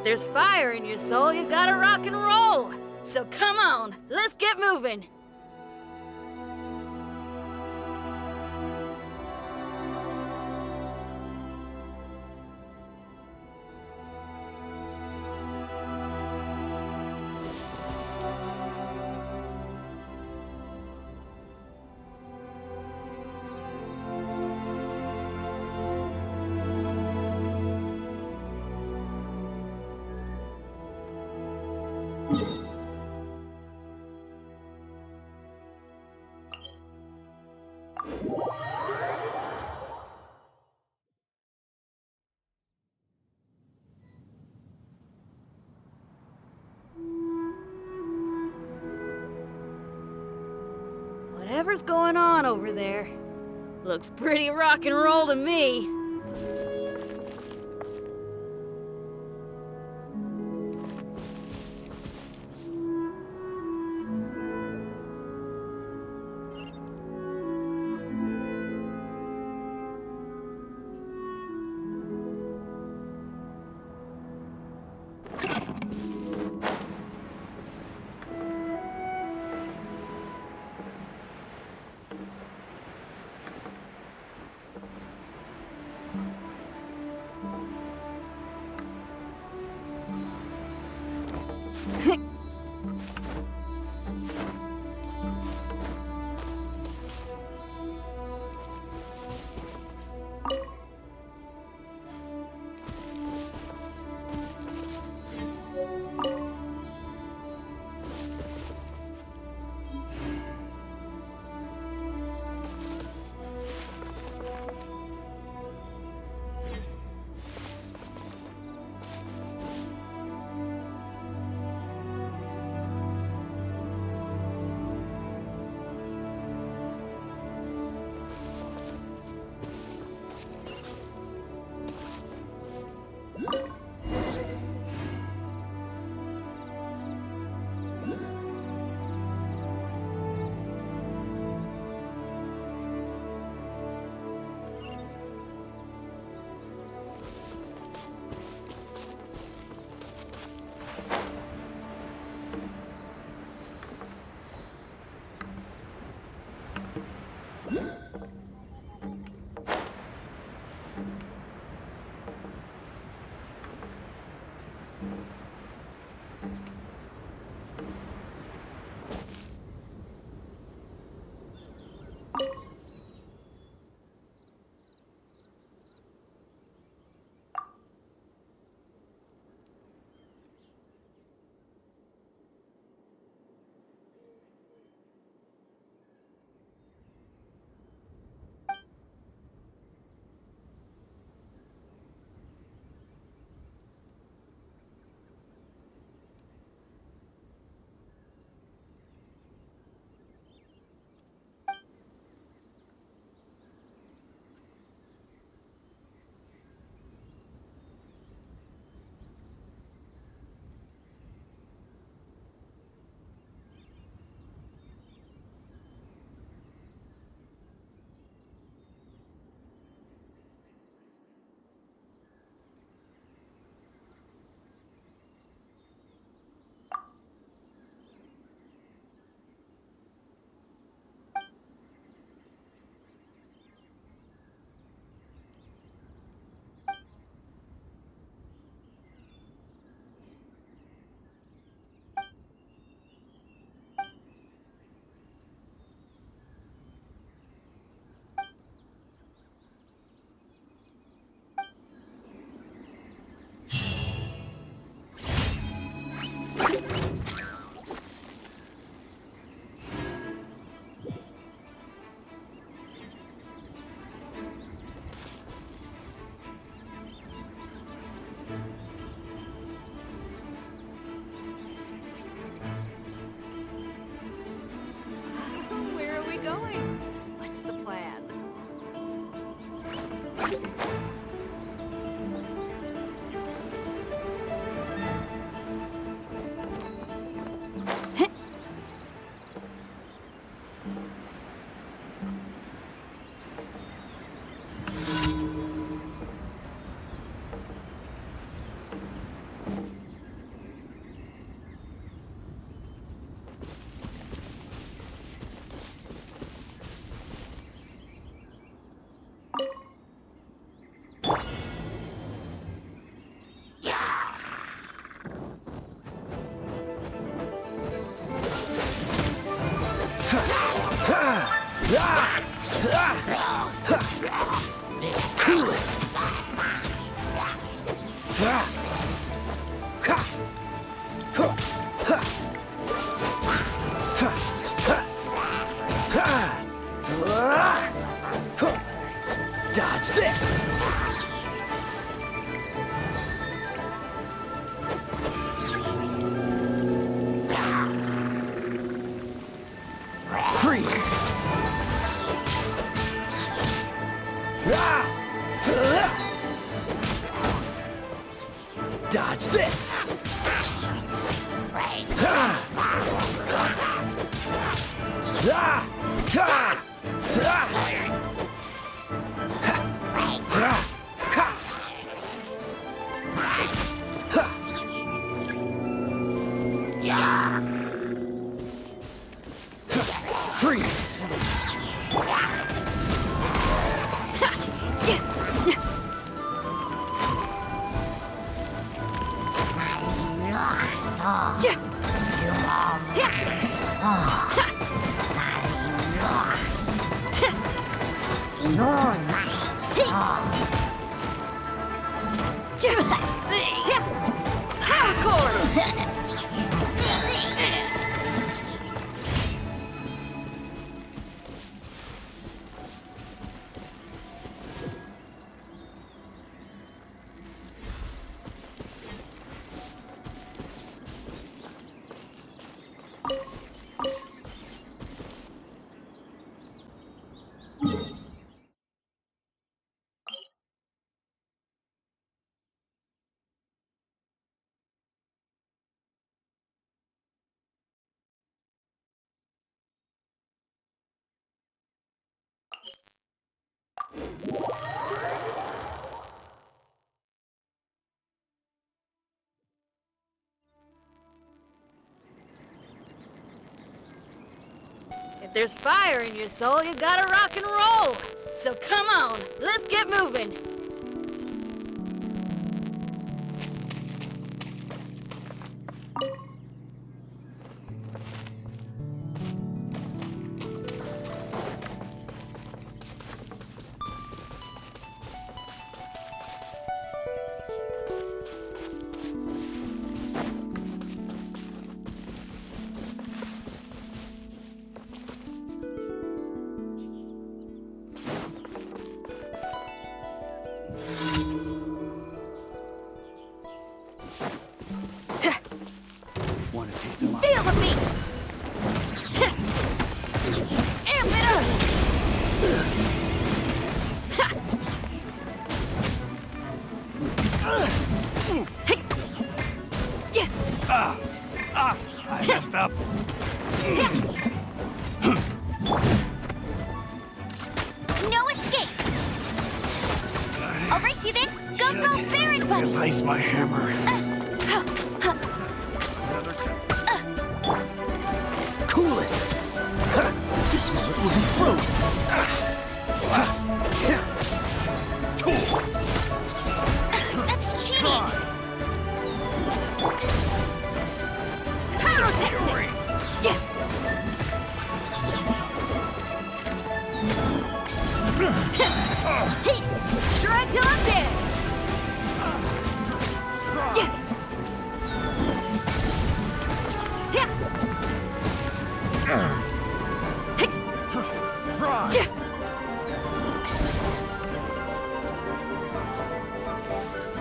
If there's fire in your soul, you gotta rock and roll. So come on, let's get moving. Whatever's going on over there, looks pretty rock and roll to me. Cool it! Dodge this! Freeze! Dodge this! Freeze! If there's fire in your soul, you gotta rock and roll. So come on, let's get moving. Want to take them out? Feel the beat! Amp it up! I messed up. No escape! I'll race you then. Go, go, Baron Bunny! Replace my hammer. Cool it! This moment will be frozen. That's cheating! Pyrotechnics! Try till I'm dead!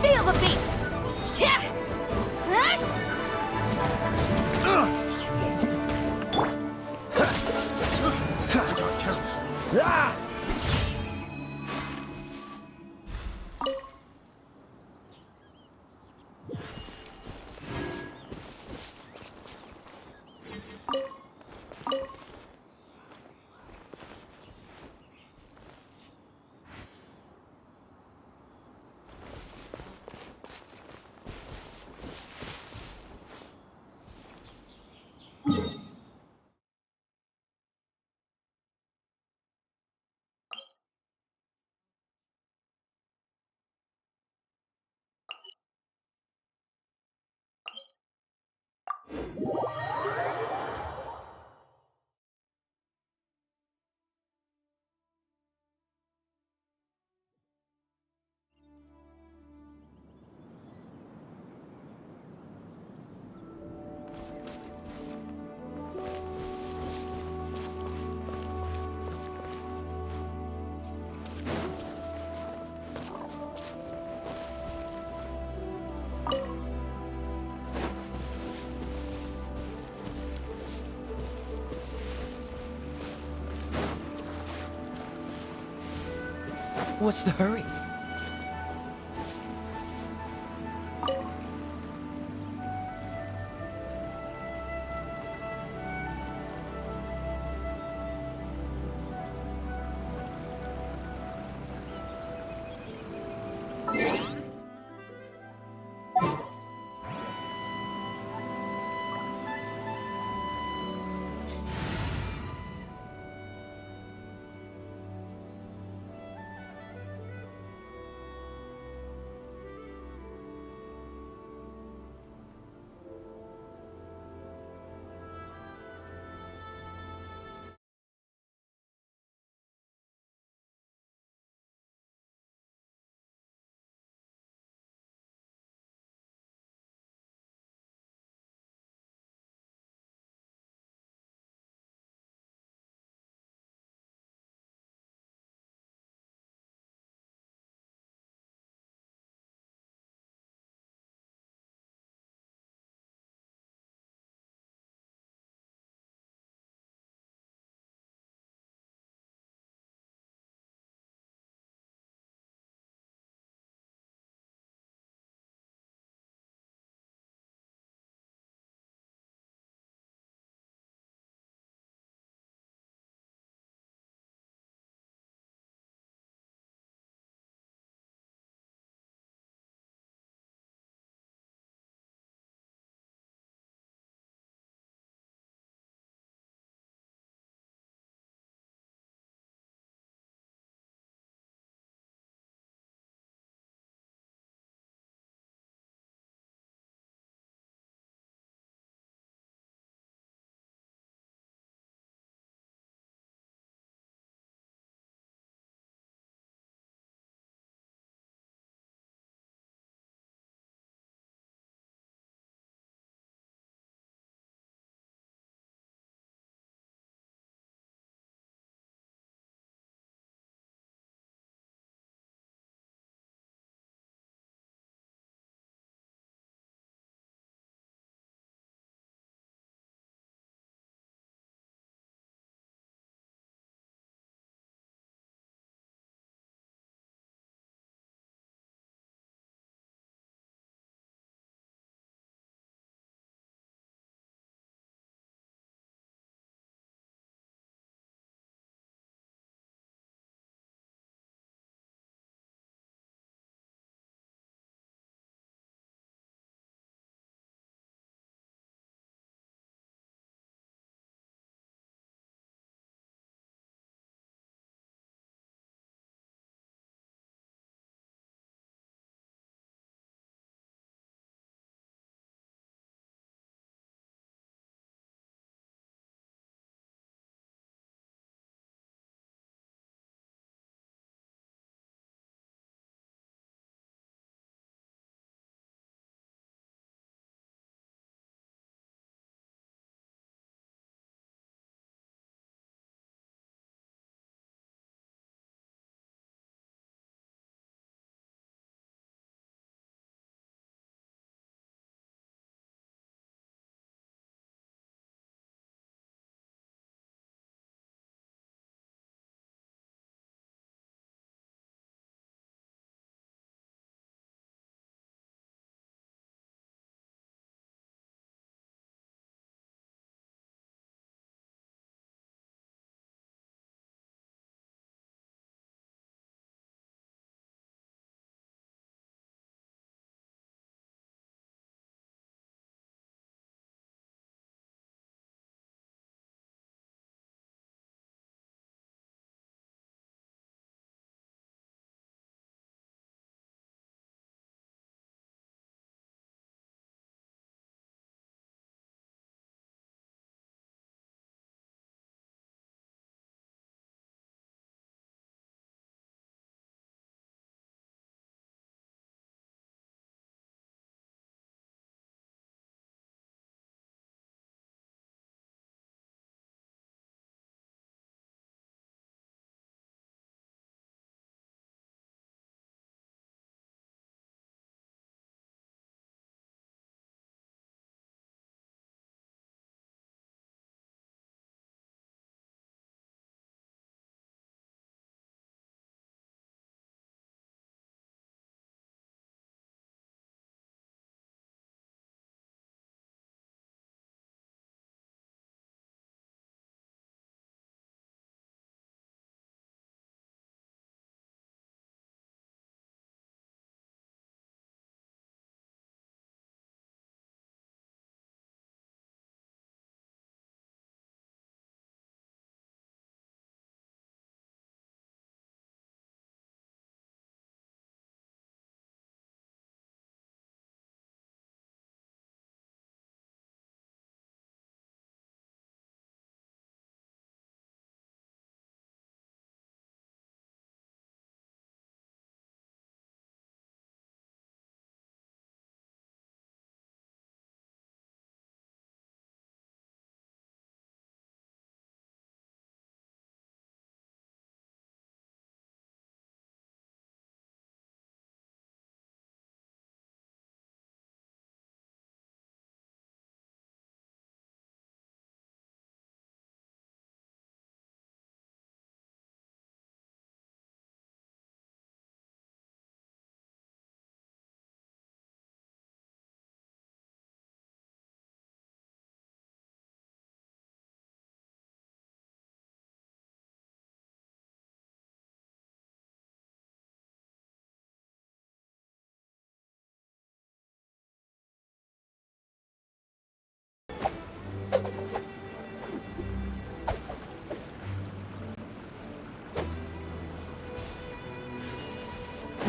Feel the beat! What's the hurry?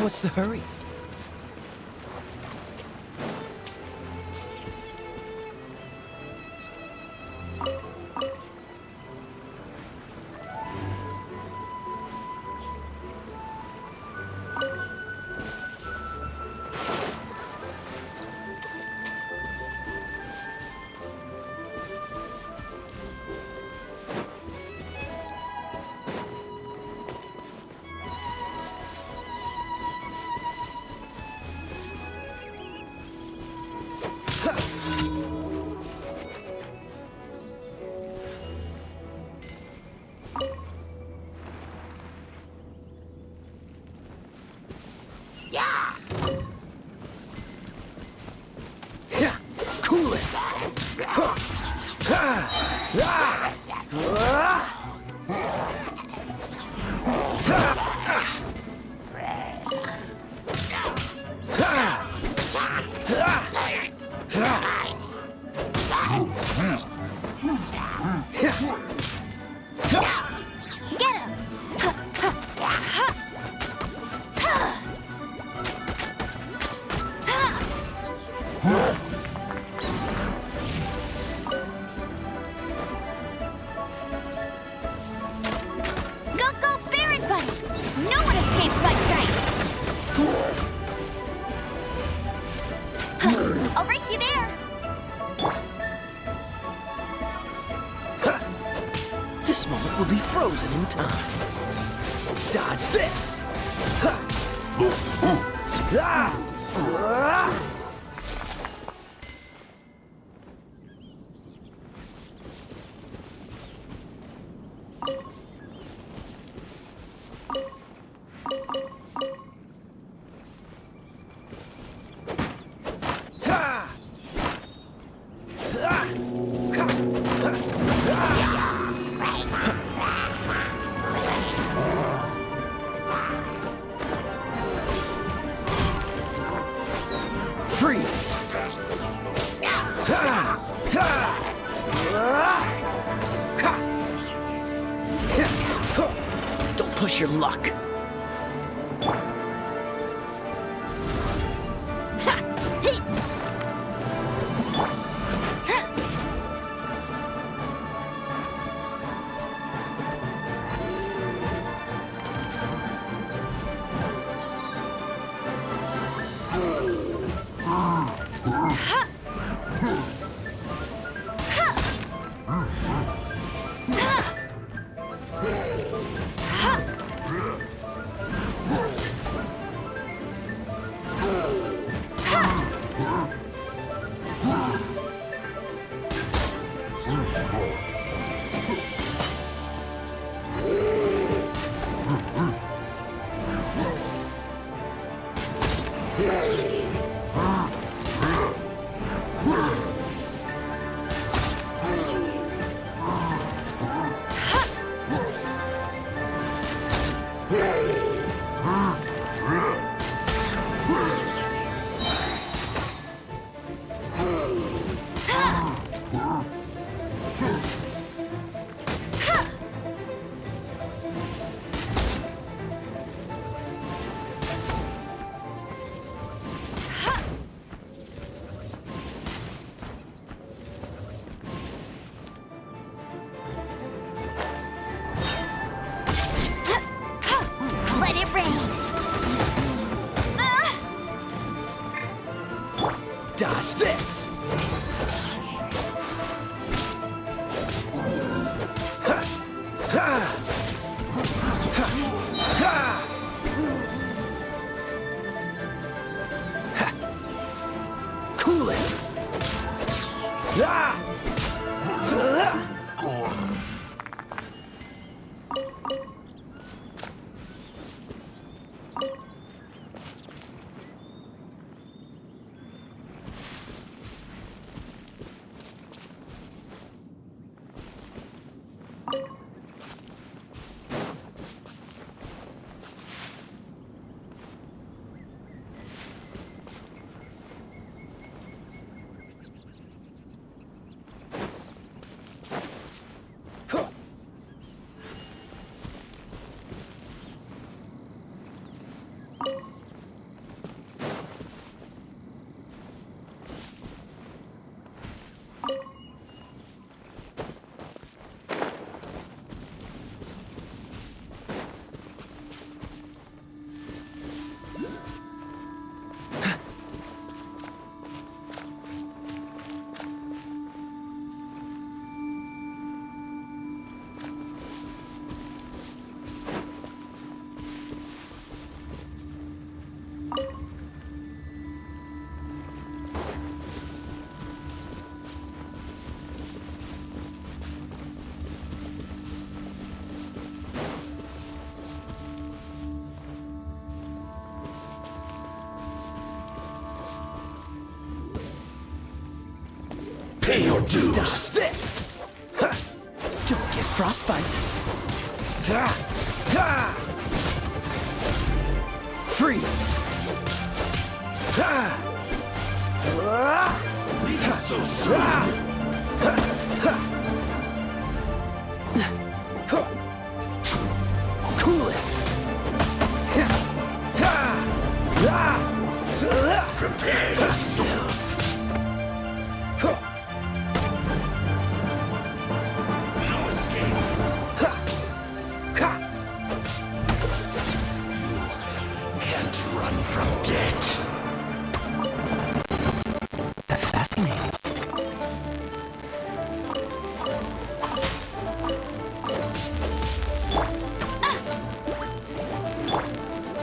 What's the hurry? Cool it! Get him! Go, Barrett Bunny! No one escapes my sights! I'll race you there! This moment will be frozen in time. Dodge this! Freeze! Don't push your luck. Let it rain! Dodge this! Cool it! Pay your dues. Dodge this! Ha! Don't get frostbite. Ha! Ha! Freeze! Ha! Leave us so soon. Cool it! Prepare yourself. No escape. Can't run from death. That's fascinating.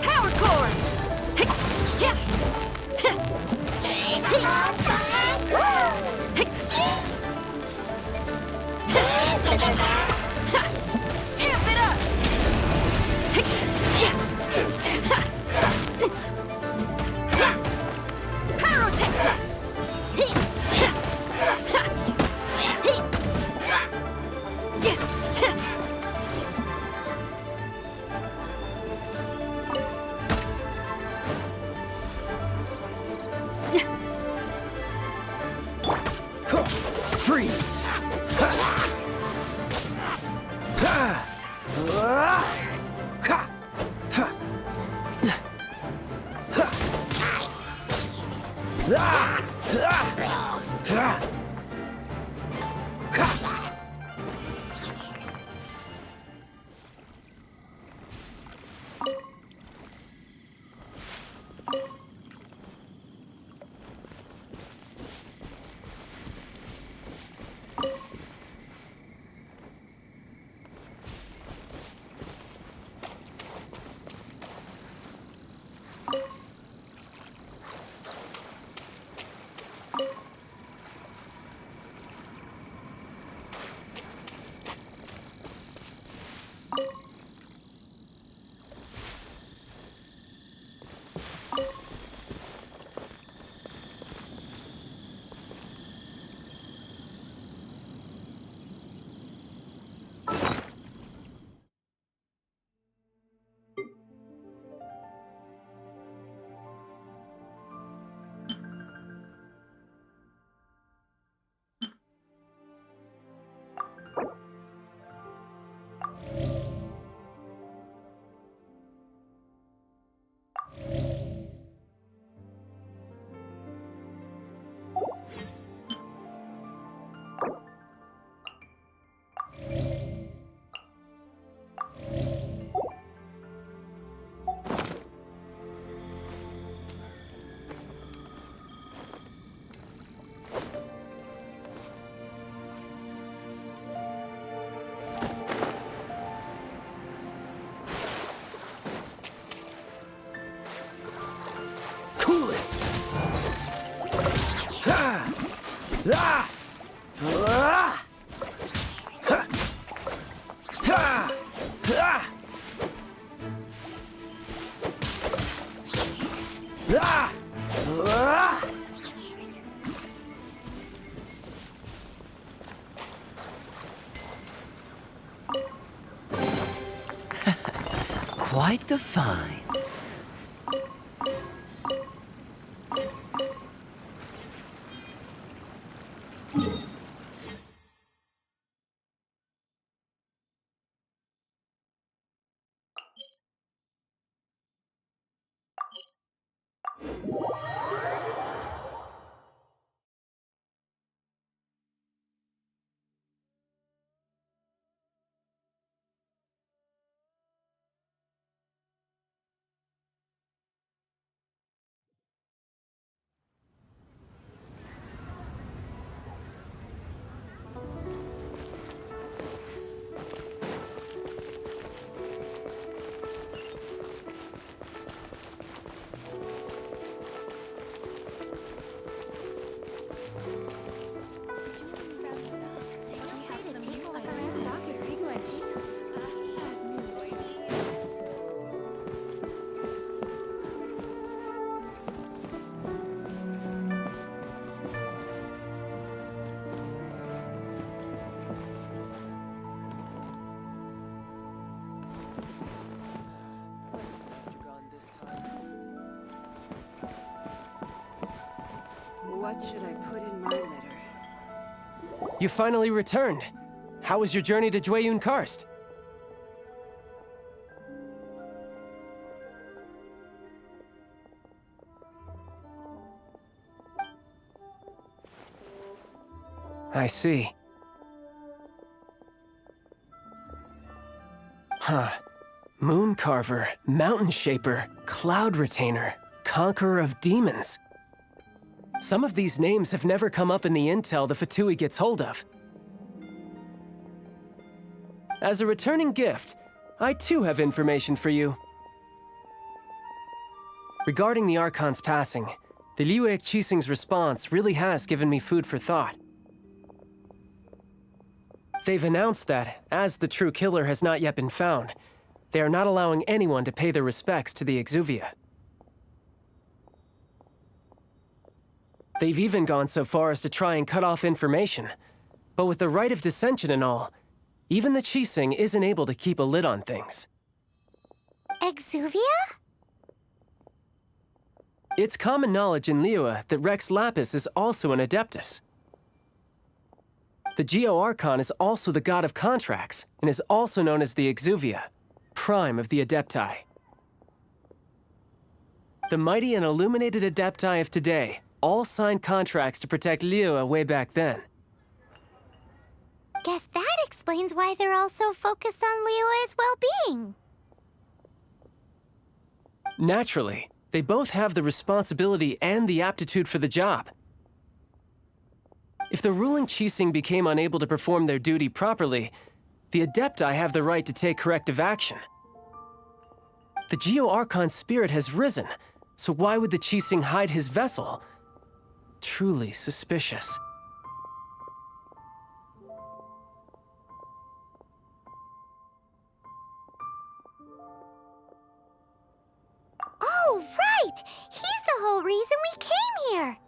Power core! Amp it up! Pyrotech Freeze! Cool it! Quite the find. Where is Master gone this time? What should I put in my letter? You finally returned. How was your journey to Jueyun Karst? I see. Huh. Moon Carver, Mountain Shaper, Cloud Retainer, Conqueror of Demons. Some of these names have never come up in the intel the Fatui gets hold of. As a returning gift, I too have information for you. Regarding the Archon's passing, the Liu Qixing's response really has given me food for thought. They've announced that, as the true killer has not yet been found, they are not allowing anyone to pay their respects to the Exuvia. They've even gone so far as to try and cut off information. But with the right of dissension and all, even the Qixing isn't able to keep a lid on things. Exuvia? It's common knowledge in Liyue that Rex Lapis is also an Adeptus. The Geo-Archon is also the god of contracts, and is also known as the Exuvia, prime of the Adepti. The mighty and illuminated Adepti of today all signed contracts to protect Liyue way back then. Guess that explains why they're all so focused on Liyue's well-being. Naturally, they both have the responsibility and the aptitude for the job. If the ruling Qixing became unable to perform their duty properly, the Adepti have the right to take corrective action. The Geo-Archon's spirit has risen, so why would the Qixing hide his vessel? Truly suspicious. Oh, right! He's the whole reason we came here!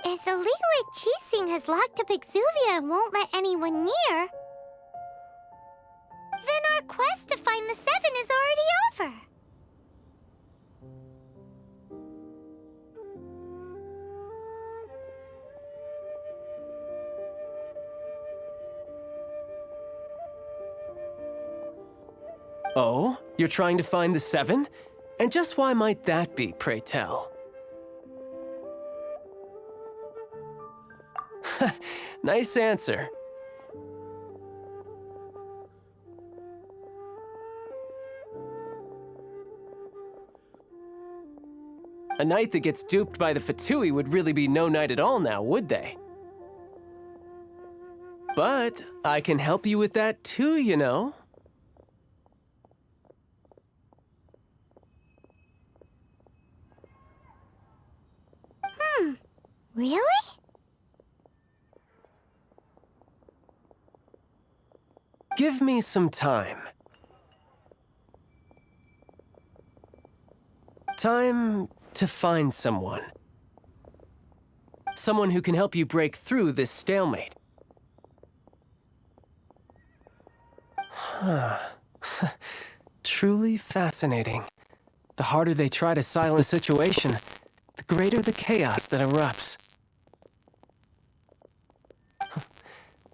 If the Liyue Qixing has locked up Exuvia and won't let anyone near, then our quest to find the Seven is already over. Oh? You're trying to find the Seven? And just why might that be, pray tell? Nice answer. A knight that gets duped by the Fatui would really be no knight at all now, would they? But I can help you with that too, you know. Really? Give me some time. Time to find someone. Someone who can help you break through this stalemate. Huh. Truly fascinating. The harder they try to silence the situation, the greater the chaos that erupts.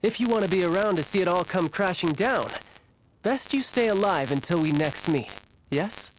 If you want to be around to see it all come crashing down, best you stay alive until we next meet, yes?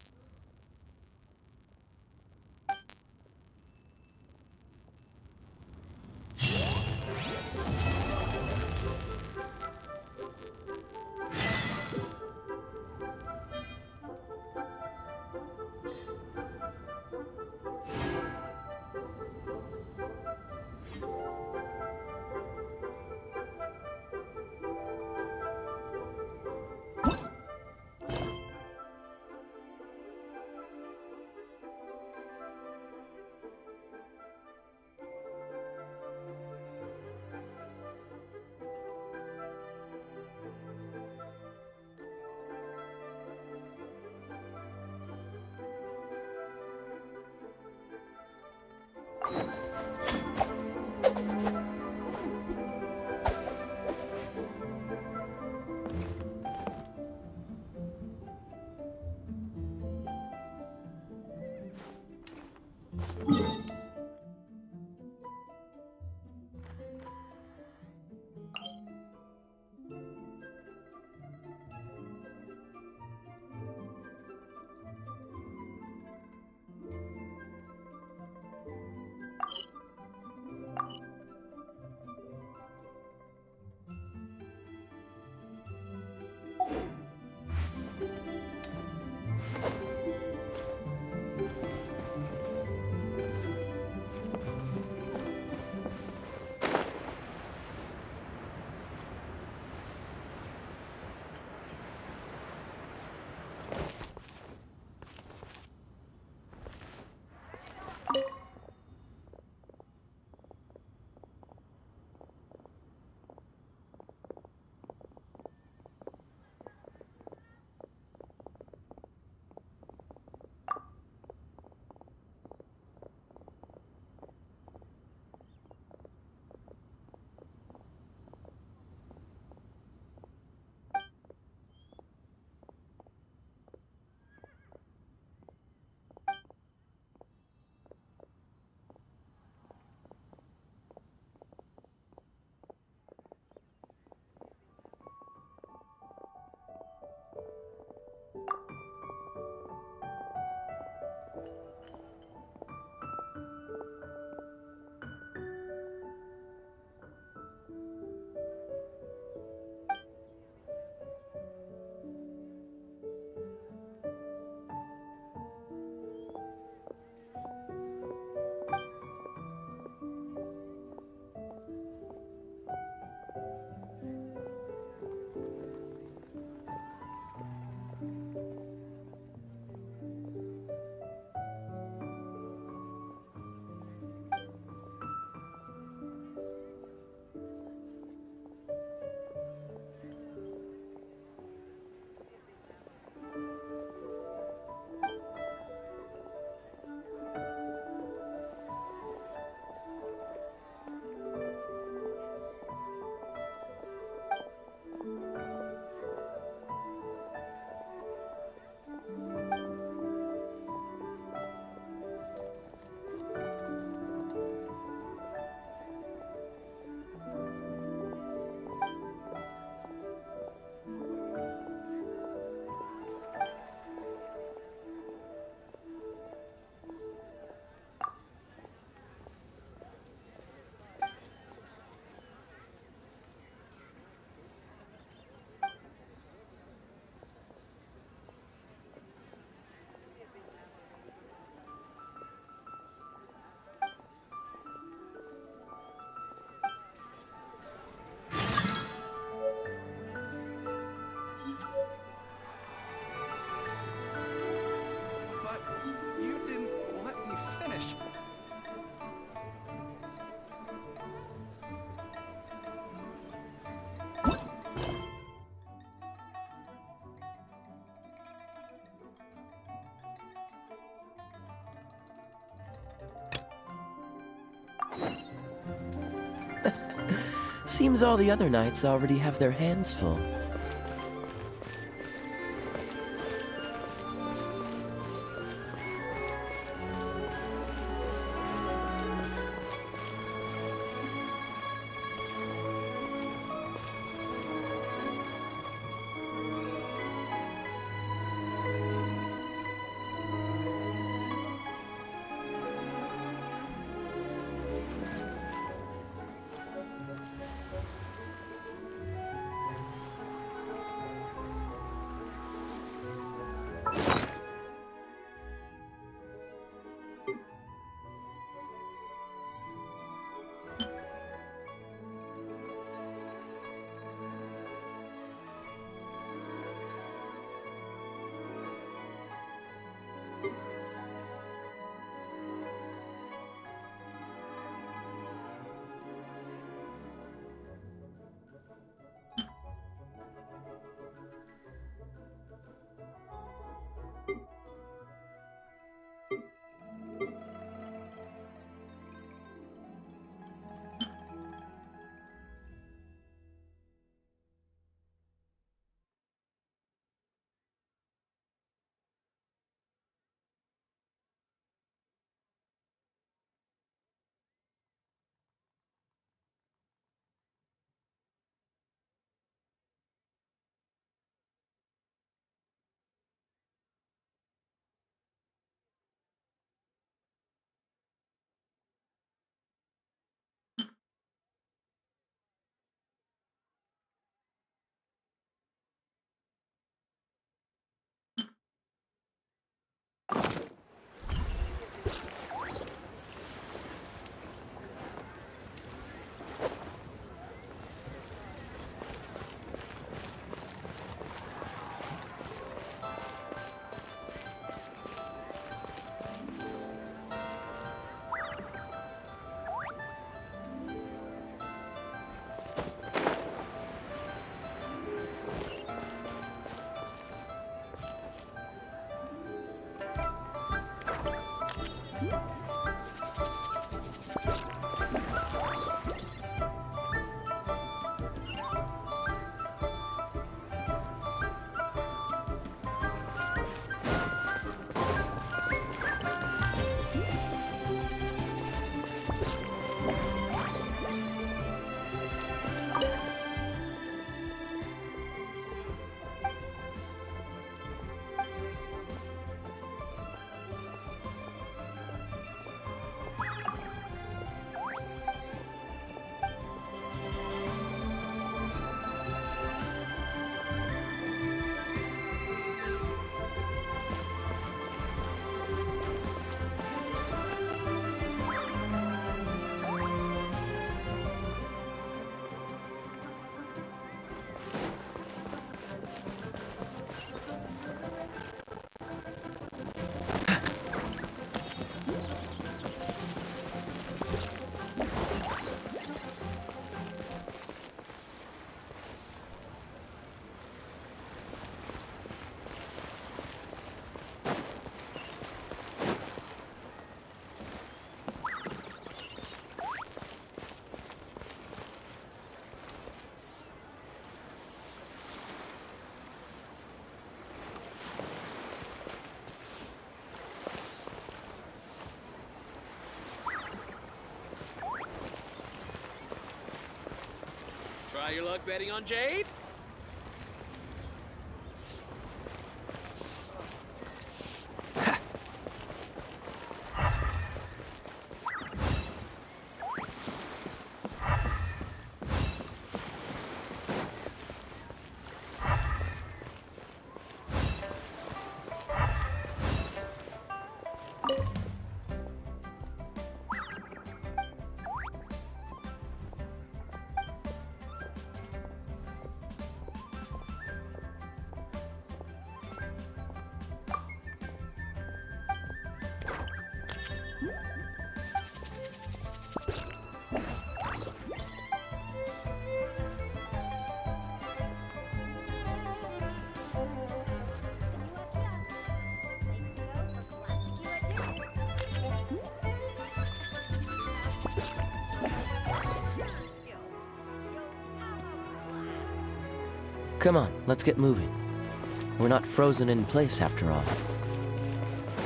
Seems all the other knights already have their hands full. Try your luck betting on Jade? Come on, let's get moving. We're not frozen in place after all.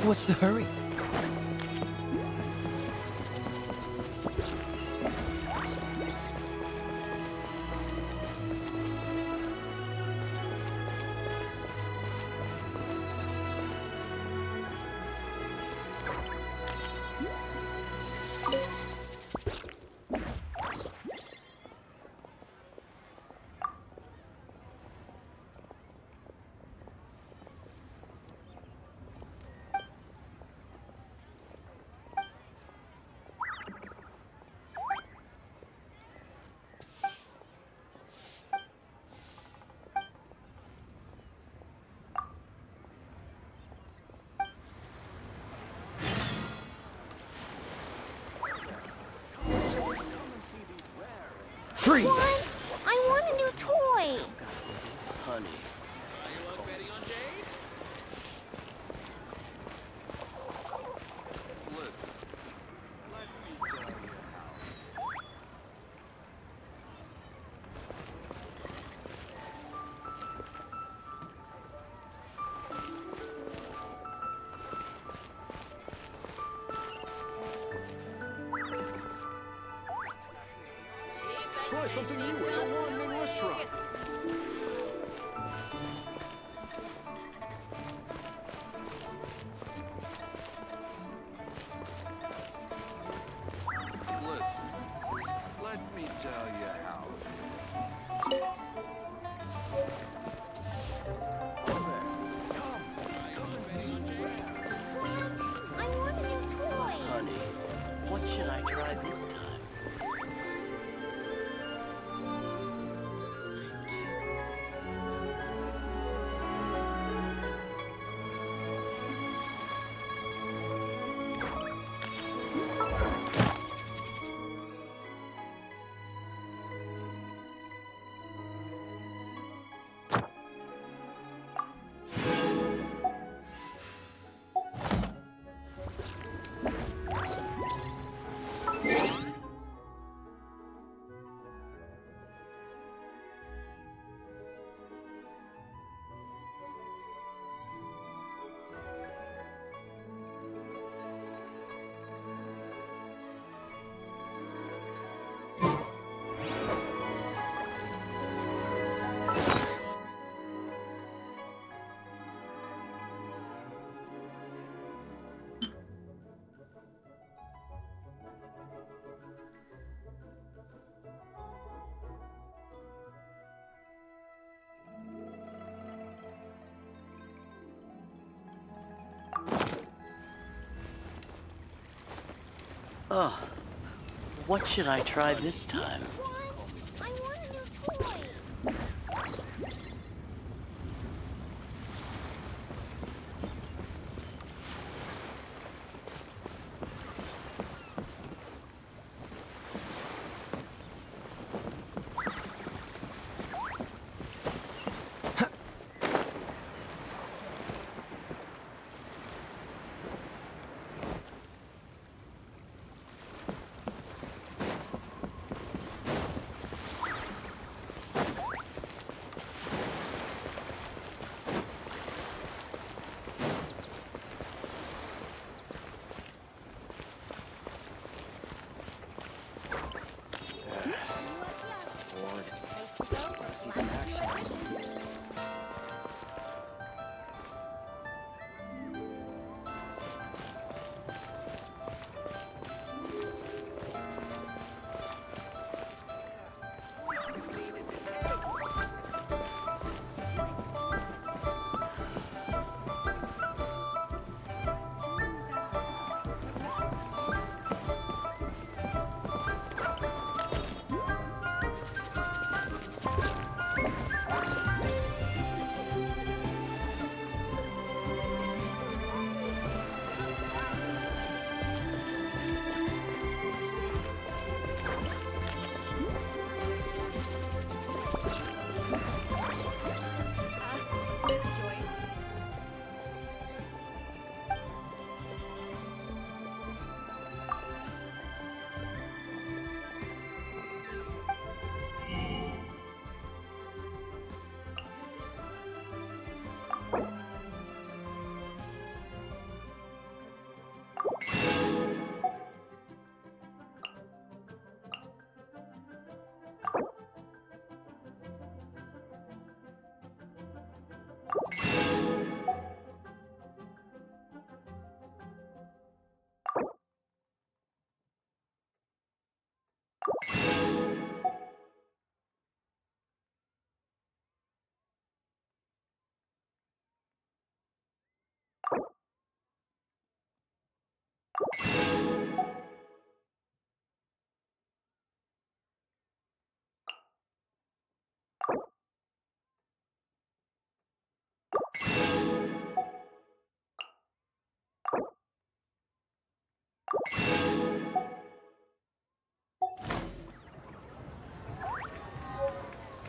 What's the hurry? Freeze! What? I want a new toy. Honey. Try something new at the One-Man Restaurant. Listen, let me tell you how it is. I want a new toy. Honey, what should I try this time? Oh, what should I try this time? I want a new toy.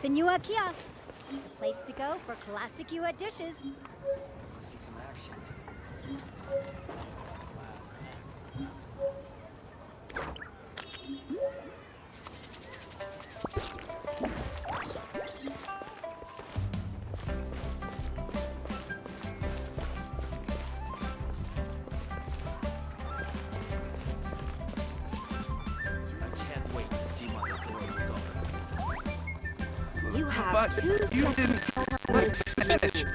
Senua Kiosk. Place to go for classic Yua dishes. See some action. I can't wait to see my adorable daughter. You have But two you didn't let me finish.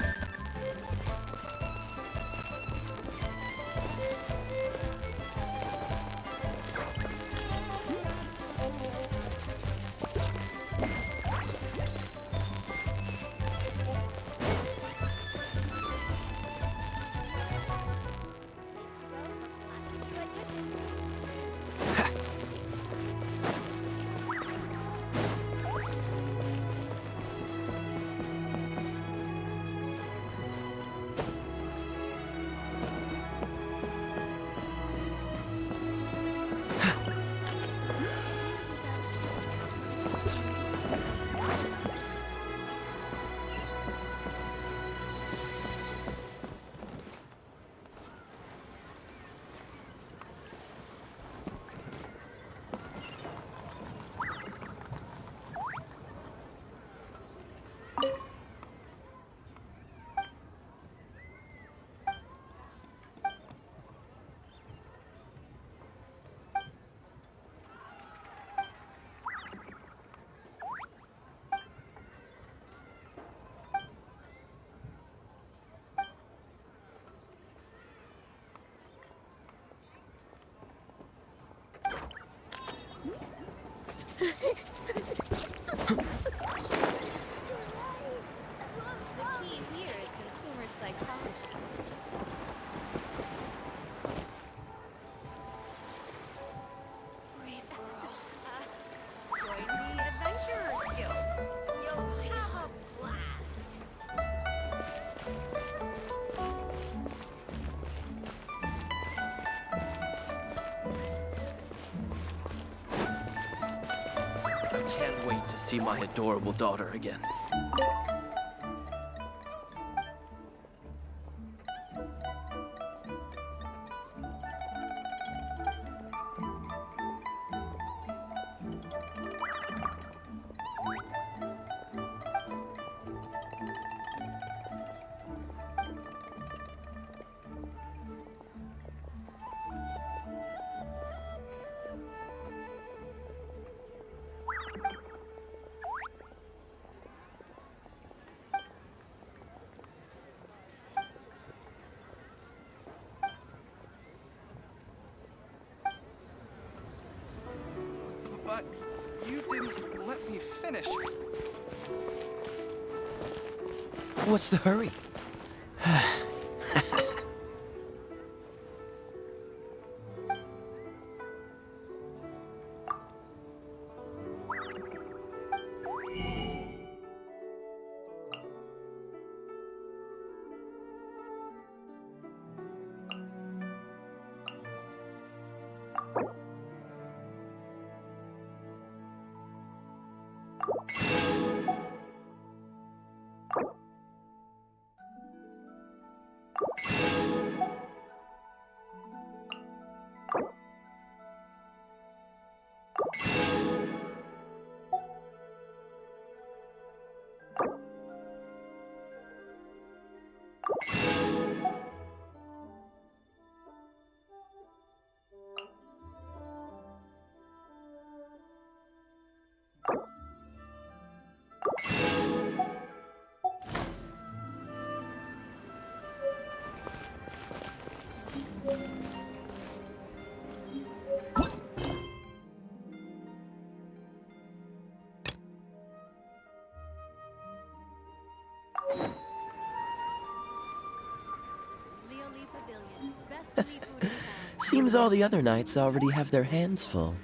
The key here is consumer psychology. Brave girl. Join the Adventurers Guild. You'll have a blast. I can't wait to see my adorable daughter again. But you didn't let me finish. What's the hurry? Leolie Pavilion. Best Lee food in town. Seems all the other knights already have their hands full.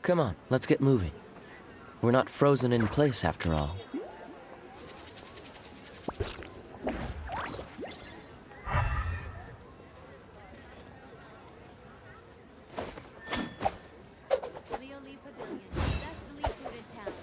Come on, let's get moving. We're not frozen in place after all. Leolie Pavilion. Best Lee food in town.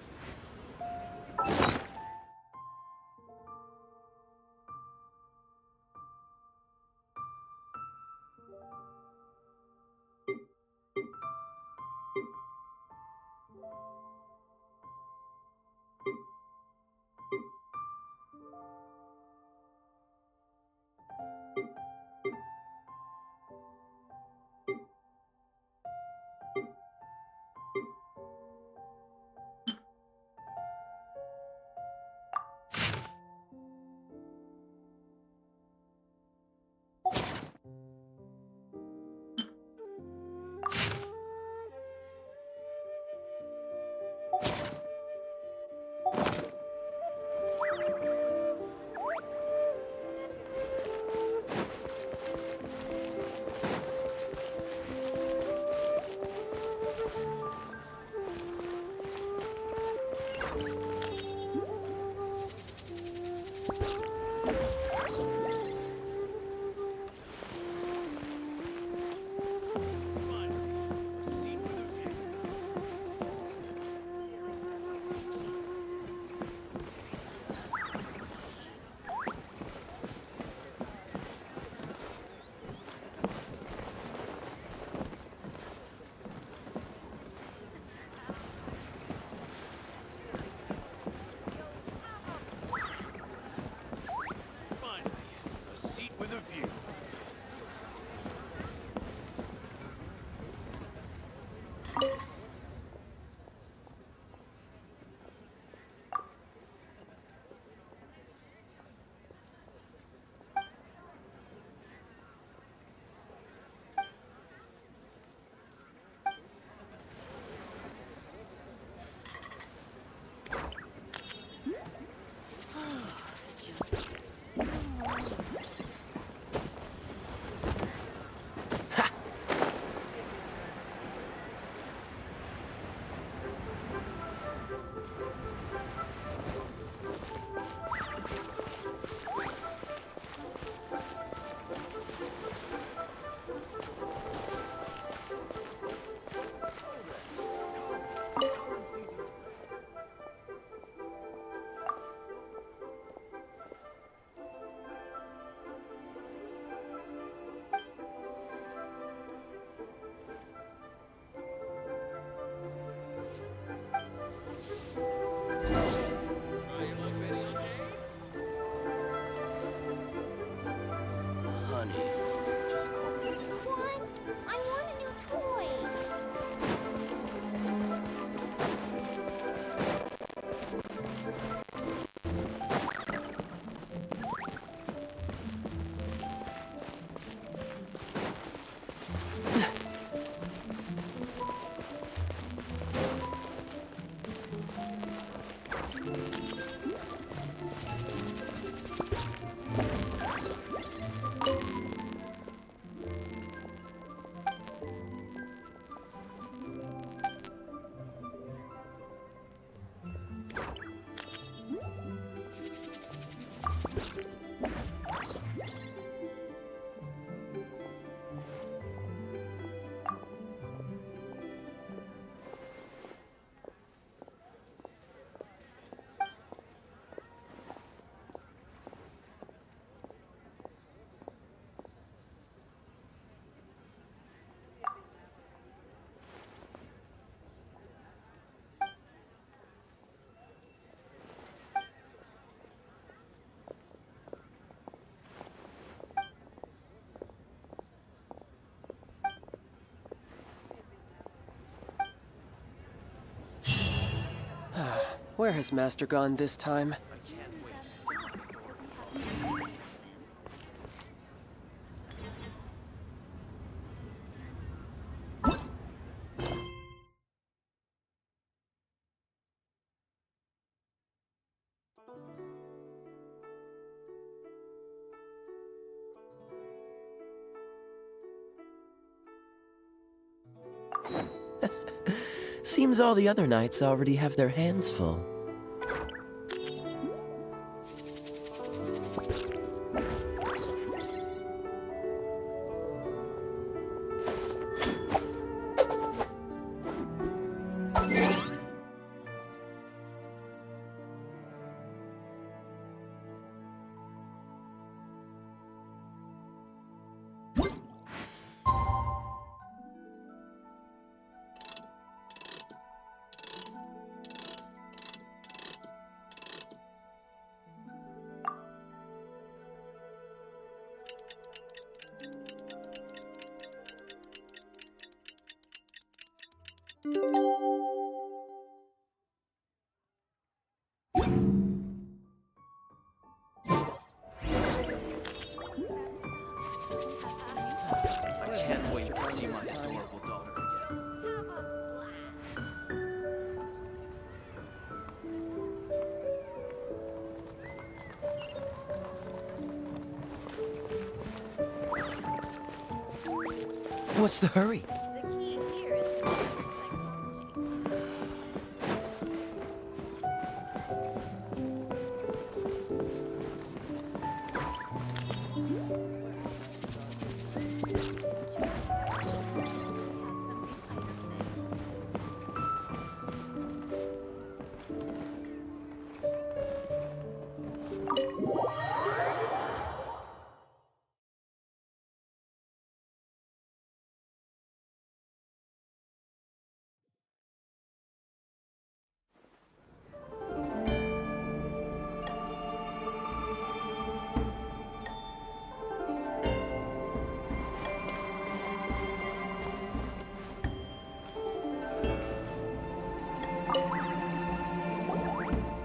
Where has Master gone this time? Seems all the other knights already have their hands full. I can't wait to see my adorable daughter again. Have a blast. What's the hurry? The key here is computer psychology.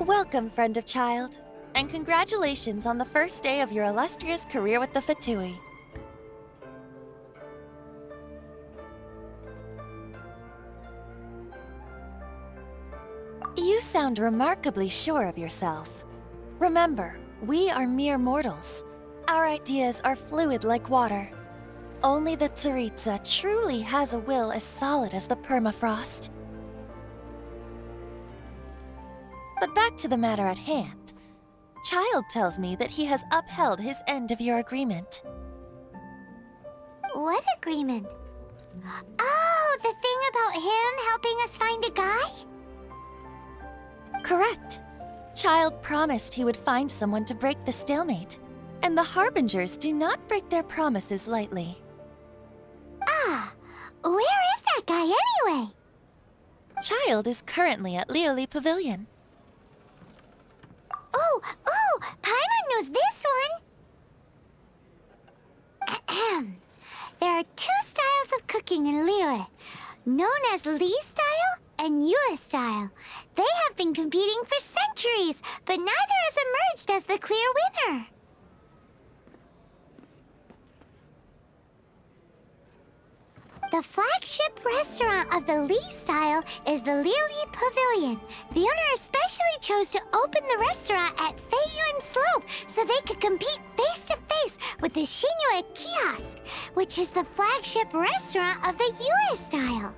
Welcome, friend of child, and congratulations on the first day of your illustrious career with the Fatui. You sound remarkably sure of yourself. Remember, we are mere mortals. Our ideas are fluid like water. Only the Tsaritsa truly has a will as solid as the permafrost. But back to the matter at hand. Child tells me that he has upheld his end of your agreement. What agreement? Oh, the thing about him helping us find a guy? Correct. Child promised he would find someone to break the stalemate. And the Harbingers do not break their promises lightly. Ah, where is that guy anyway? Child is currently at Lioli Pavilion. Oh, Paimon knows this one! Ahem. There are two styles of cooking in Liyue, known as Li style and Yue style. They have been competing for centuries, but neither has emerged as the clear winner. The flagship restaurant of the Li style is the Lioli Pavilion. The owner especially chose to open the restaurant at Feiyuan Slope so they could compete face-to-face with the Xinyue Kiosk, which is the flagship restaurant of the Yue style.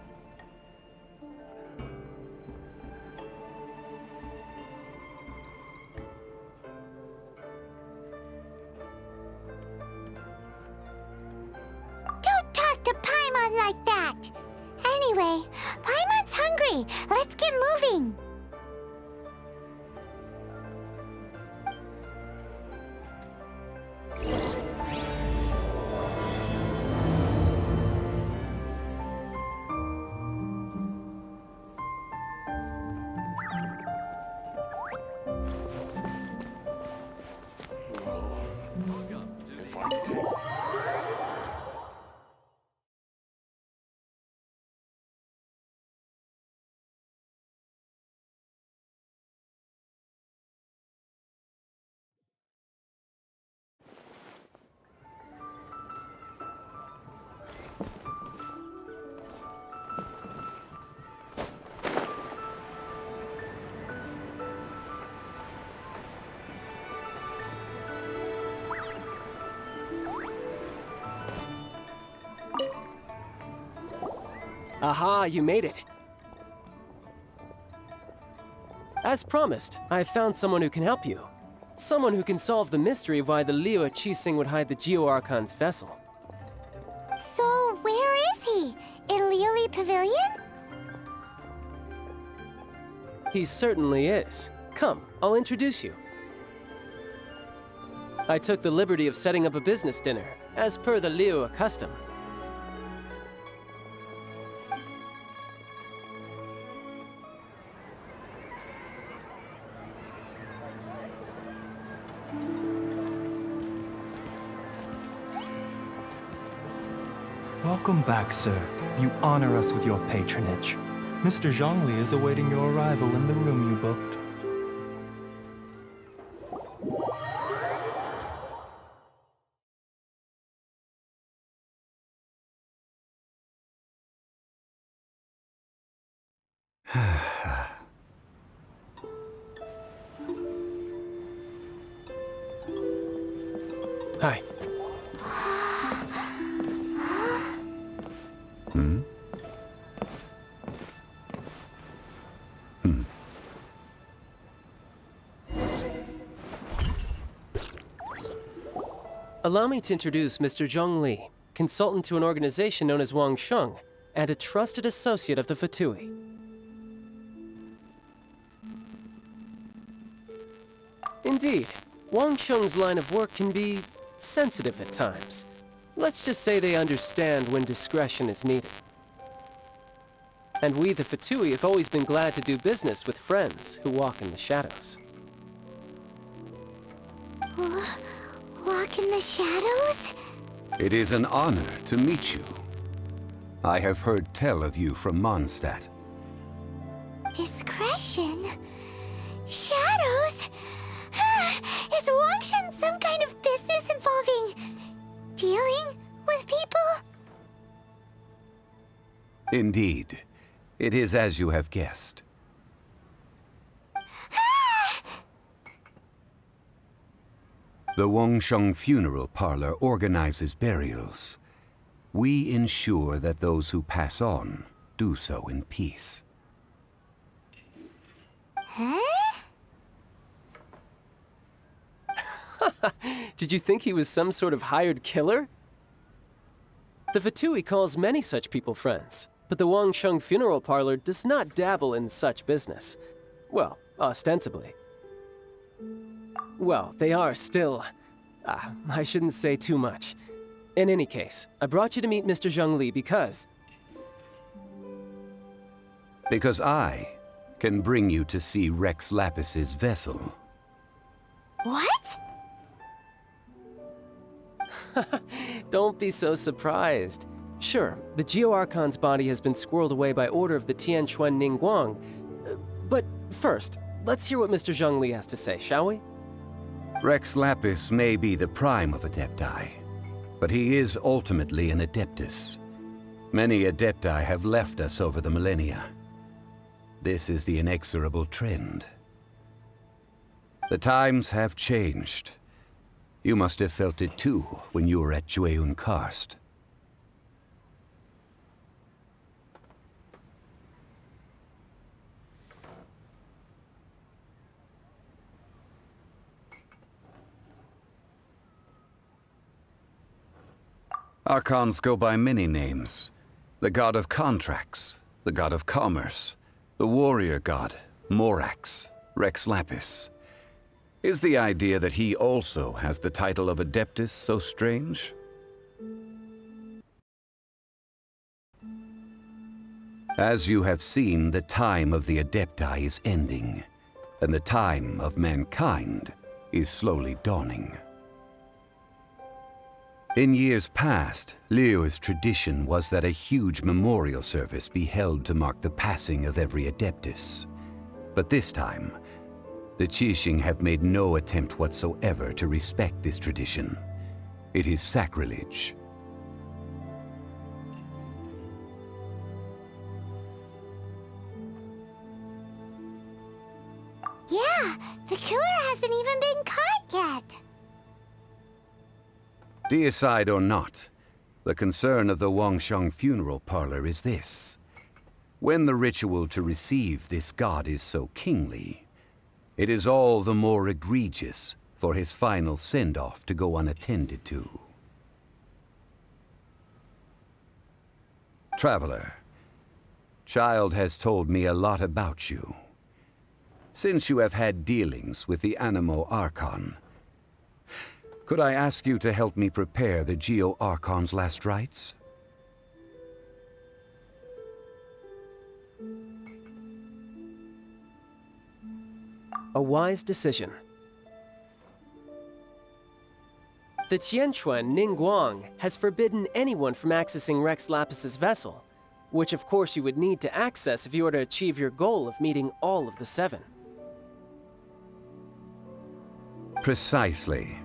Don't talk to Paimon like that! Anyway, Paimon's hungry. Let's get moving. If I take Aha, you made it. As promised, I have found someone who can help you. Someone who can solve the mystery of why the Liu Qixing would hide the Geo-Archon's vessel. So, where is he? In Liuli Pavilion? He certainly is. Come, I'll introduce you. I took the liberty of setting up a business dinner, as per the Liu custom. Welcome back, sir. You honor us with your patronage. Mr. Zhongli is awaiting your arrival in the room you booked. Hi. Allow me to introduce Mr. Zhong Li, consultant to an organization known as Wang Sheng, and a trusted associate of the Fatui. Indeed, Wang Sheng's line of work can be sensitive at times. Let's just say they understand when discretion is needed. And we, the Fatui, have always been glad to do business with friends who walk in the shadows. Walk in the shadows? It is an honor to meet you. I have heard tell of you from Mondstadt. Discretion? Shadows? Is Wangshan some kind of business involving dealing with people? Indeed. It is as you have guessed. The Wangsheng Funeral Parlor organizes burials. We ensure that those who pass on do so in peace. Huh? Did you think he was some sort of hired killer? The Fatui calls many such people friends, but the Wangsheng Funeral Parlor does not dabble in such business. Well, ostensibly. Well, they are still... I shouldn't say too much. In any case, I brought you to meet Mr. Zhong Li because... Because I can bring you to see Rex Lapis's vessel. What? Don't be so surprised. Sure, the Geo-Archon's body has been squirreled away by order of the Tianquan Ningguang. But first, let's hear what Mr. Zhong Li has to say, shall we? Rex Lapis may be the prime of Adepti, but he is ultimately an Adeptus. Many Adepti have left us over the millennia. This is the inexorable trend. The times have changed. You must have felt it too when you were at Jueyun Karst. Archons go by many names. The god of contracts, the god of commerce, the warrior god, Morax, Rex Lapis. Is the idea that he also has the title of Adeptus so strange? As you have seen, the time of the Adepti is ending, and the time of mankind is slowly dawning. In years past, Liu's tradition was that a huge memorial service be held to mark the passing of every Adeptus. But this time, the Qixing have made no attempt whatsoever to respect this tradition. It is sacrilege. Yeah, the killer hasn't even been caught yet. Deicide or not, the concern of the Wangsheng Funeral Parlor is this. When the ritual to receive this god is so kingly, it is all the more egregious for his final send-off to go unattended to. Traveler, Child has told me a lot about you. Since you have had dealings with the Animo Archon, could I ask you to help me prepare the Geo Archon's last rites? A wise decision. The Tianquan Ningguang has forbidden anyone from accessing Rex Lapis's vessel, which of course you would need to access if you were to achieve your goal of meeting all of the 7. Precisely.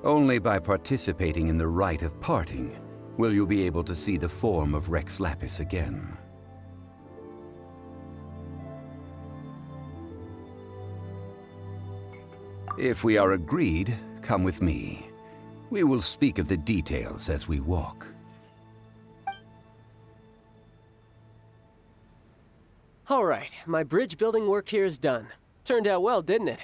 Only by participating in the rite of parting will you be able to see the form of Rex Lapis again. If we are agreed, come with me. We will speak of the details as we walk. All right, my bridge building work here is done. Turned out well, didn't it?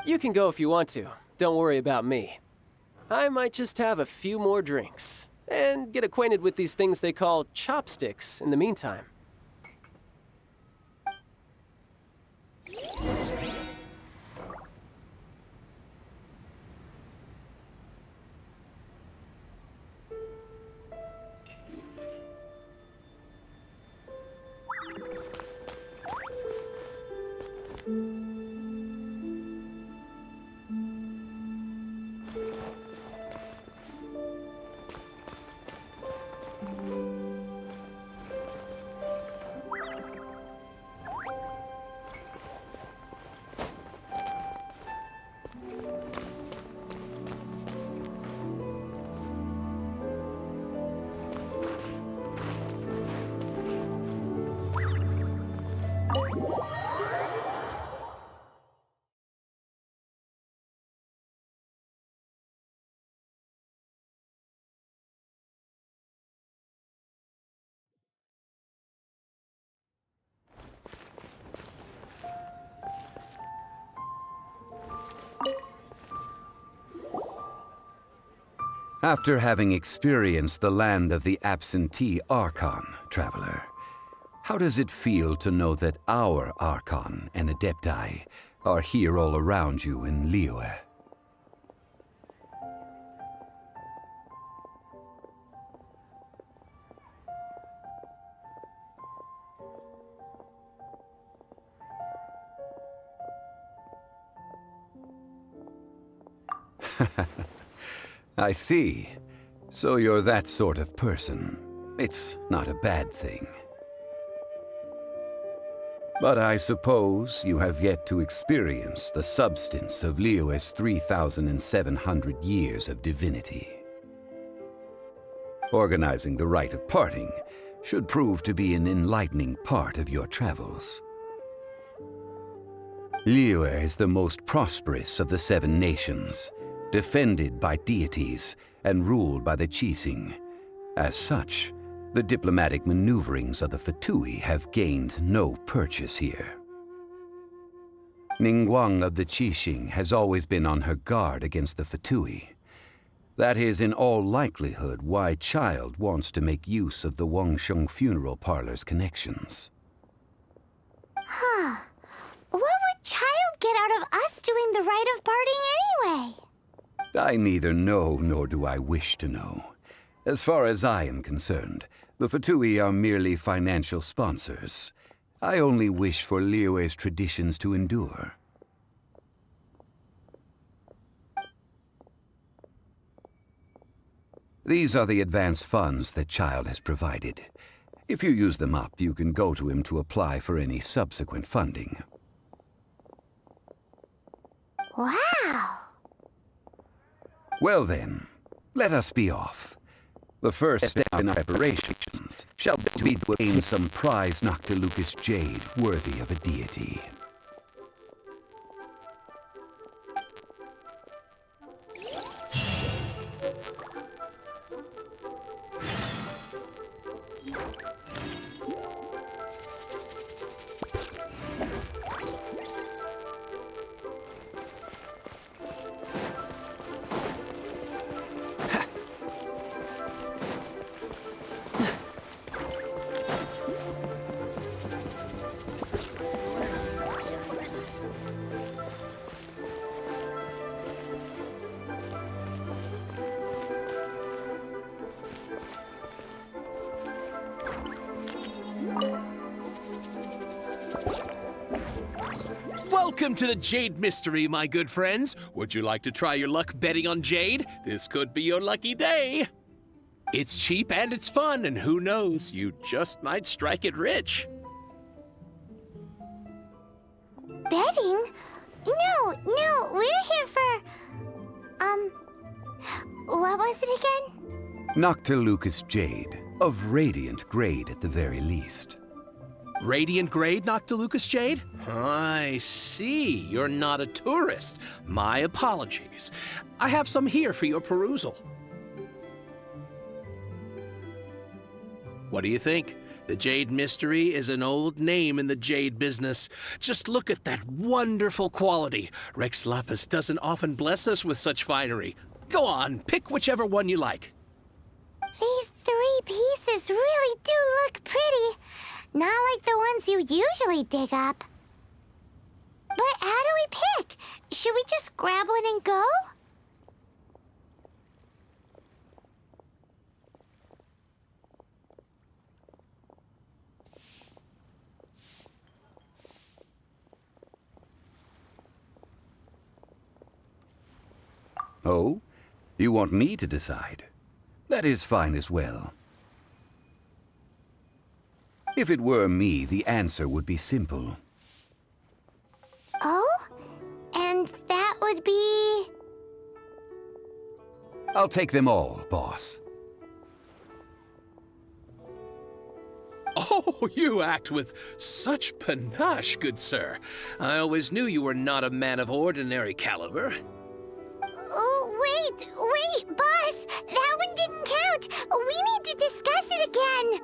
You can go if you want to. Don't worry about me. I might just have a few more drinks and get acquainted with these things they call chopsticks in the meantime. After having experienced the land of the absentee Archon, Traveler, how does it feel to know that our Archon and Adepti are here all around you in Liyue? I see. So you're that sort of person. It's not a bad thing. But I suppose you have yet to experience the substance of Liyue's 3,700 years of divinity. Organizing the rite of parting should prove to be an enlightening part of your travels. Liyue is the most prosperous of the 7 nations, defended by deities and ruled by the Qixing. As such, the diplomatic maneuverings of the Fatui have gained no purchase here. Ningguang of the Qixing has always been on her guard against the Fatui. That is in all likelihood why Child wants to make use of the Wangsheng funeral parlor's connections. Huh. What would Child get out of us doing the rite of parting anyway? I neither know nor do I wish to know. As far as I am concerned, the Fatui are merely financial sponsors. I only wish for Liyue's traditions to endure. These are the advance funds that Child has provided. If you use them up, you can go to him to apply for any subsequent funding. Wow! Well then, let us be off. The first step in our preparations shall be to obtain some prized Noctilucous jade worthy of a deity. Welcome to the Jade Mystery, my good friends. Would you like to try your luck betting on Jade? This could be your lucky day. It's cheap and it's fun, and who knows, you just might strike it rich. Betting? No, we're here for... What was it again? Noctilucous Jade, of radiant grade at the very least. Radiant grade, Noctilucous Jade? I see. You're not a tourist. My apologies. I have some here for your perusal. What do you think? The Jade Mystery is an old name in the jade business. Just look at that wonderful quality. Rex Lapis doesn't often bless us with such finery. Go on, pick whichever one you like. These 3 pieces really do look pretty. Not like the ones you usually dig up. But how do we pick? Should we just grab one and go? Oh? You want me to decide? That is fine as well. If it were me, the answer would be simple. Oh? And that would be... I'll take them all, boss. Oh, you act with such panache, good sir. I always knew you were not a man of ordinary caliber. Oh, wait, boss! That one didn't count! We need to discuss it again!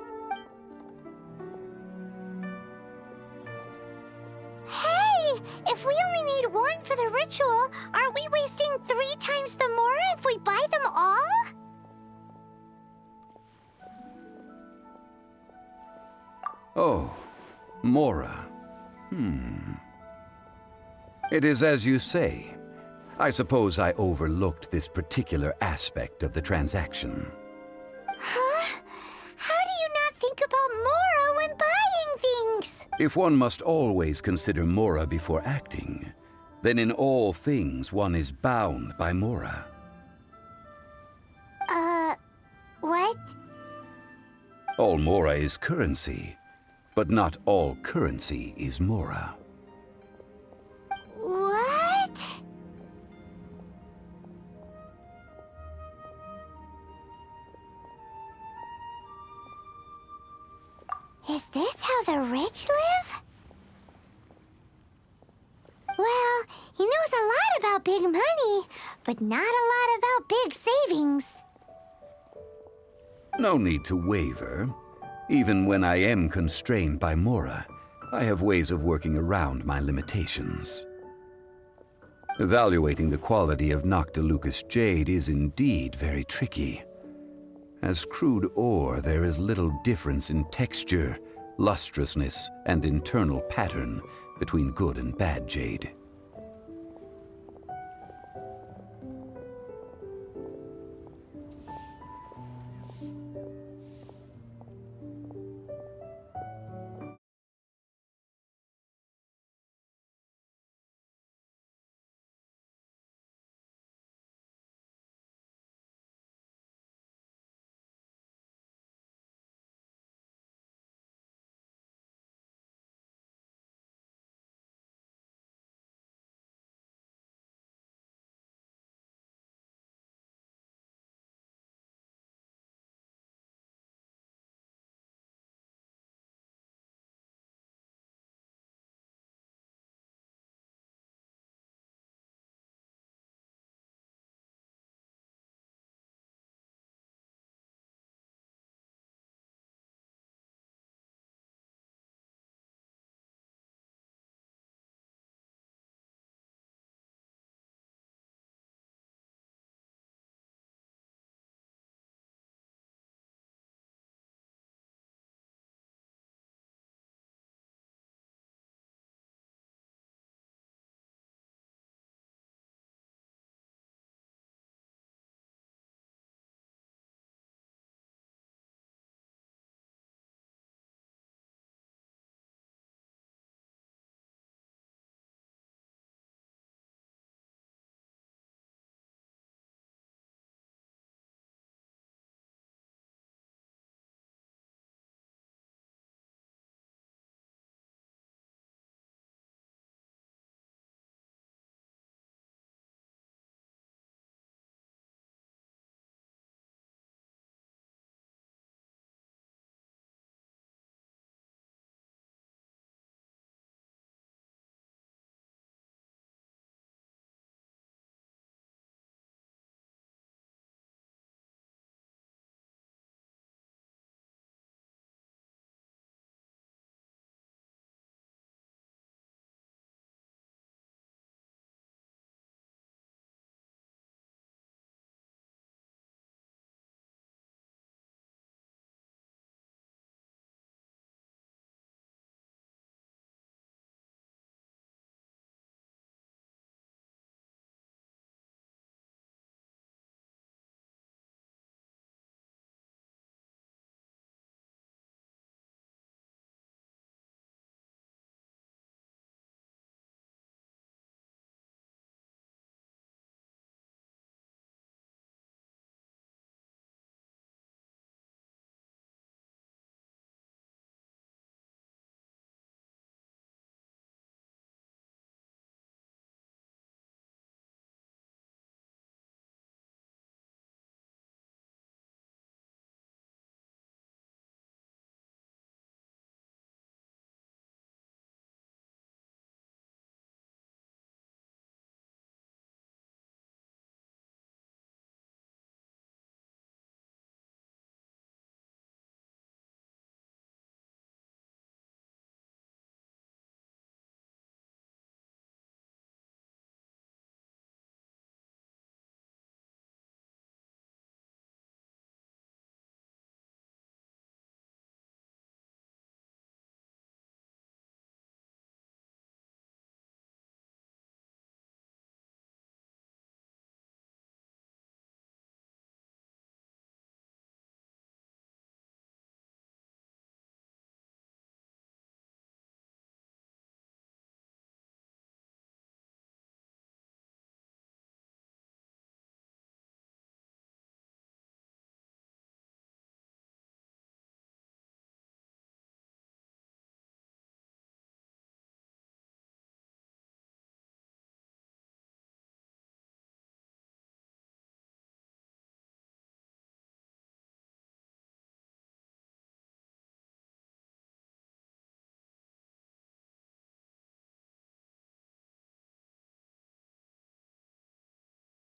Hey! If we only need 1 for the ritual, aren't we wasting 3 times the Mora if we buy them all? Oh, Mora. It is as you say. I suppose I overlooked this particular aspect of the transaction. Huh? How do you not think about Mora when buying things? If one must always consider Mora before acting, then in all things one is bound by Mora. What? All Mora is currency, but not all currency is Mora. What? Is this how the rich live? Well, he knows a lot about big money, but not a lot about big savings. No need to waver. Even when I am constrained by Mora, I have ways of working around my limitations. Evaluating the quality of Noctilucous Jade is indeed very tricky. As crude ore, there is little difference in texture, lustrousness, and internal pattern between good and bad jade.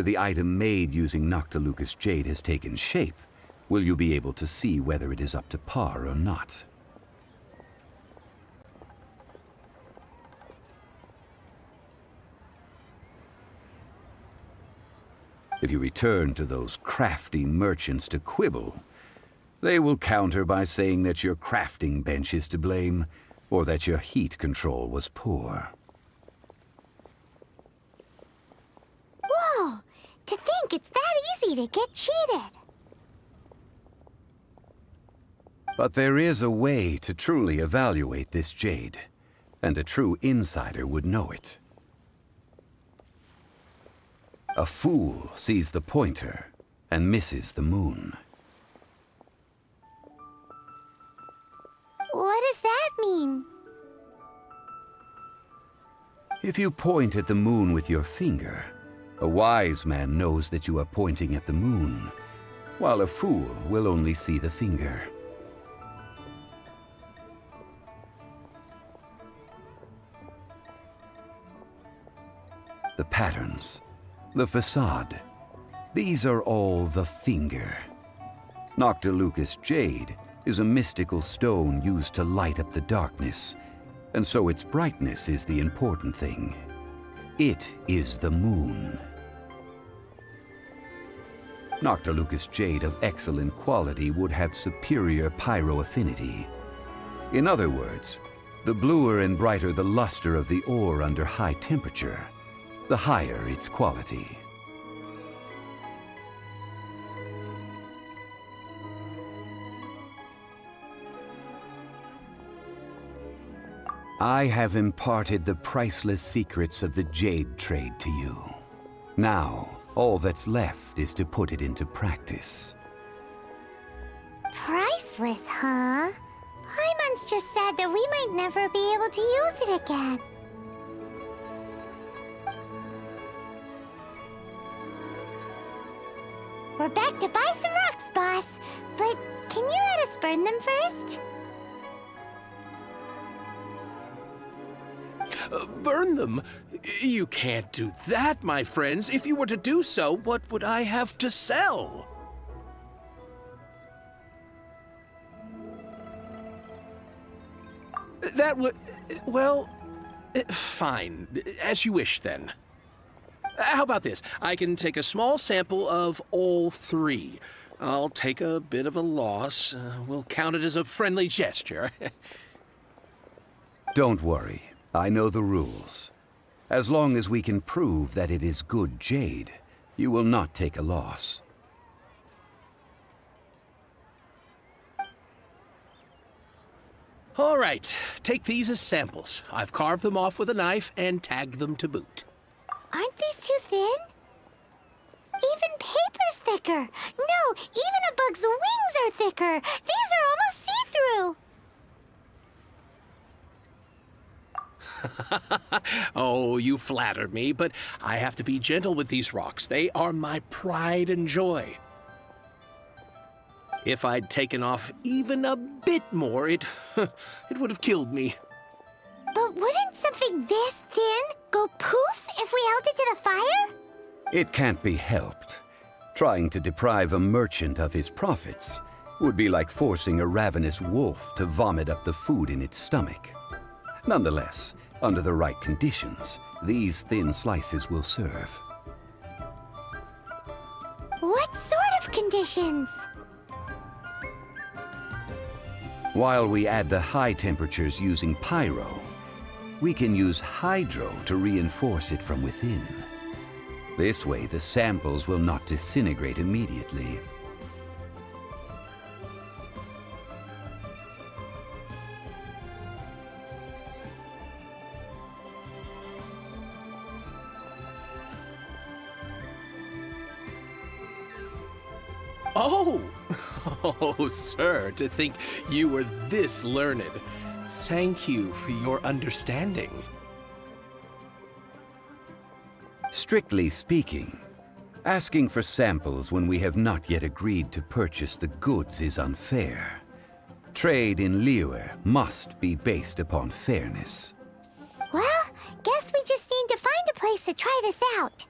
the item made using Noctilucous Jade has taken shape, will you be able to see whether it is up to par or not. If you return to those crafty merchants to quibble, they will counter by saying that your crafting bench is to blame, or that your heat control was poor. Whoa! To think it's that easy to get cheated. But there is a way to truly evaluate this jade, and a true insider would know it. A fool sees the pointer and misses the moon. What does that mean? If you point at the moon with your finger, a wise man knows that you are pointing at the moon, while a fool will only see the finger. The patterns, the facade, these are all the finger. Noctilucous Jade is a mystical stone used to light up the darkness, and so its brightness is the important thing. It is the moon. Noctilucous Jade of excellent quality would have superior pyro affinity. In other words, the bluer and brighter the luster of the ore under high temperature, the higher its quality. I have imparted the priceless secrets of the jade trade to you. Now, all that's left is to put it into practice. Priceless, huh? Hyman's just said that we might never be able to use it again. We're back to buy some rocks, boss. But can you let us burn them first? Burn them? You can't do that, my friends. If you were to do so, what would I have to sell? That would... well... fine. As you wish, then. How about this? I can take a small sample of all three. I'll take a bit of a loss. We'll count it as a friendly gesture. Don't worry. I know the rules. As long as we can prove that it is good jade, you will not take a loss. All right, take these as samples. I've carved them off with a knife and tagged them to boot. Aren't these too thin? Even paper's thicker. No, even a bug's wings are thicker. These are almost see-through. Oh, you flatter me, but I have to be gentle with these rocks. They are my pride and joy. If I'd taken off even a bit more, it would have killed me. But wouldn't something this thin go poof if we held it to the fire? It can't be helped. Trying to deprive a merchant of his profits would be like forcing a ravenous wolf to vomit up the food in its stomach. Nonetheless, under the right conditions, these thin slices will serve. What sort of conditions? While we add the high temperatures using pyro, we can use hydro to reinforce it from within. This way, the samples will not disintegrate immediately. Oh! Oh, sir, to think you were this learned. Thank you for your understanding. Strictly speaking, asking for samples when we have not yet agreed to purchase the goods is unfair. Trade in Liyue must be based upon fairness. Well, guess we just need to find a place to try this out.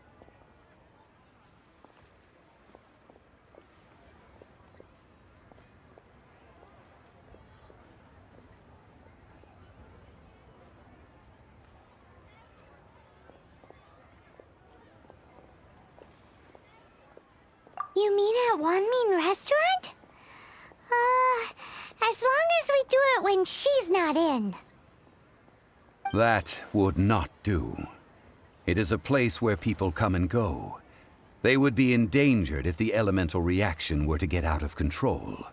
You mean at Wanmin Restaurant? As long as we do it when she's not in. That would not do. It is a place where people come and go. They would be endangered if the elemental reaction were to get out of control.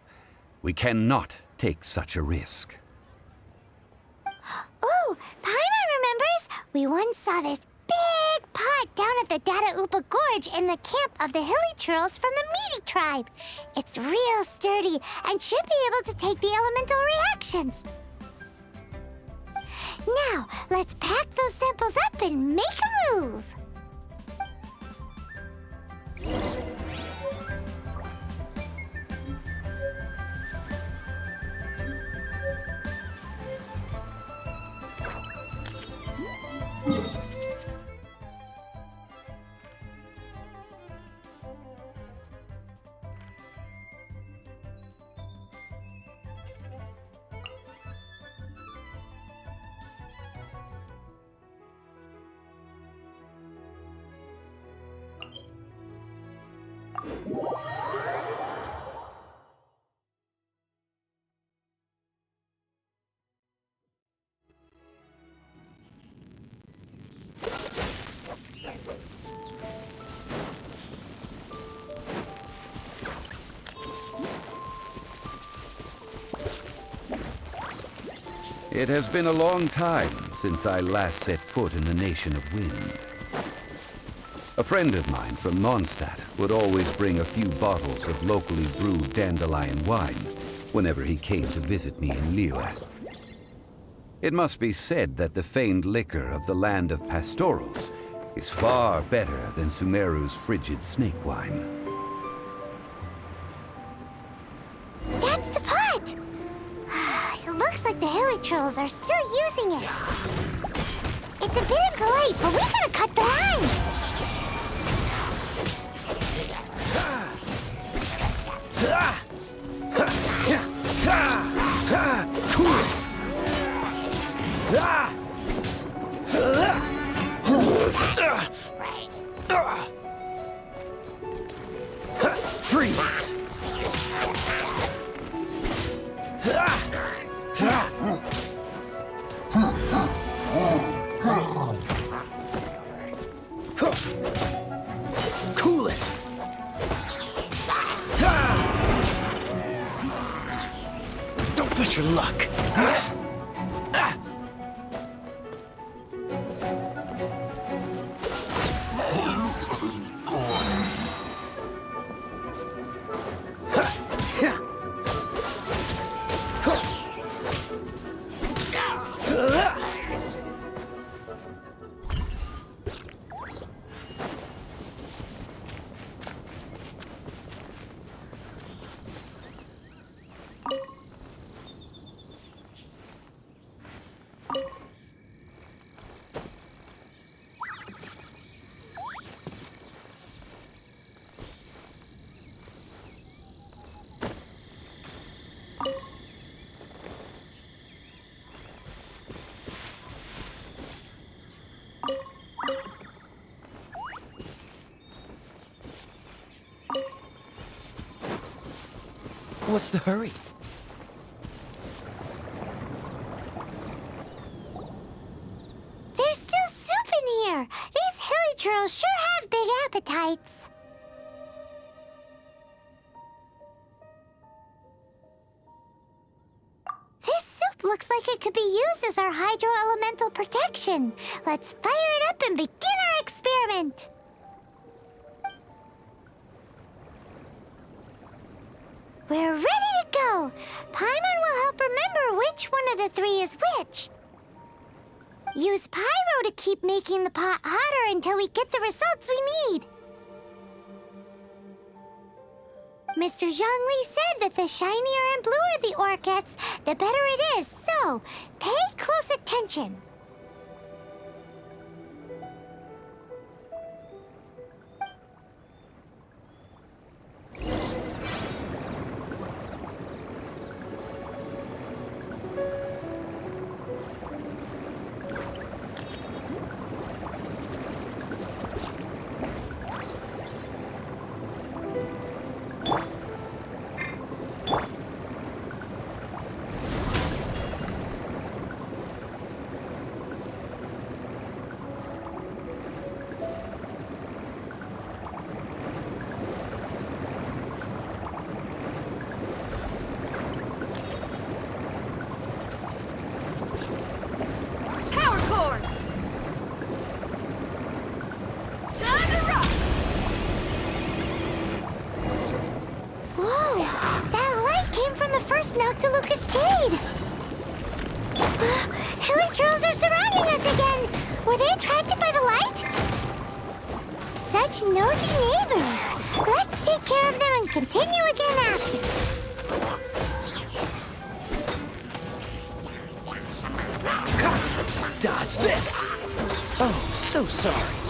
We cannot take such a risk. Oh, Paimon remembers! We once saw this big pot down at the Data Upa Gorge in the camp of the Hilly Churls from the Meaty tribe. It's real sturdy and should be able to take the elemental reactions. Now, let's pack those samples up and make a move. It has been a long time since I last set foot in the Nation of Wind. A friend of mine from Mondstadt would always bring a few bottles of locally brewed dandelion wine whenever he came to visit me in Liyue. It must be said that the famed liquor of the land of pastorals is far better than Sumeru's frigid snake wine. That's the pot! It looks like the Hilly Trolls are still using it. It's a bit impolite, but we gotta cut the line! Cool it! Freeze! Cool it! Don't push your luck! What's the hurry? There's still soup in here! These Hilly Trolls sure have big appetites. This soup looks like it could be used as our hydro-elemental protection. Let's fire it up and begin our experiment. We're ready to go! Paimon will help remember which one of the three is which. Use pyro to keep making the pot hotter until we get the results we need. Mr. Zhongli said that the shinier and bluer the ore gets, the better it is, so pay close attention. That light came from the first Noctilucous Jade. Hilichurls are surrounding us again. Were they attracted by the light? Such nosy neighbors. Let's take care of them and continue again after. Dodge this! Oh, so sorry.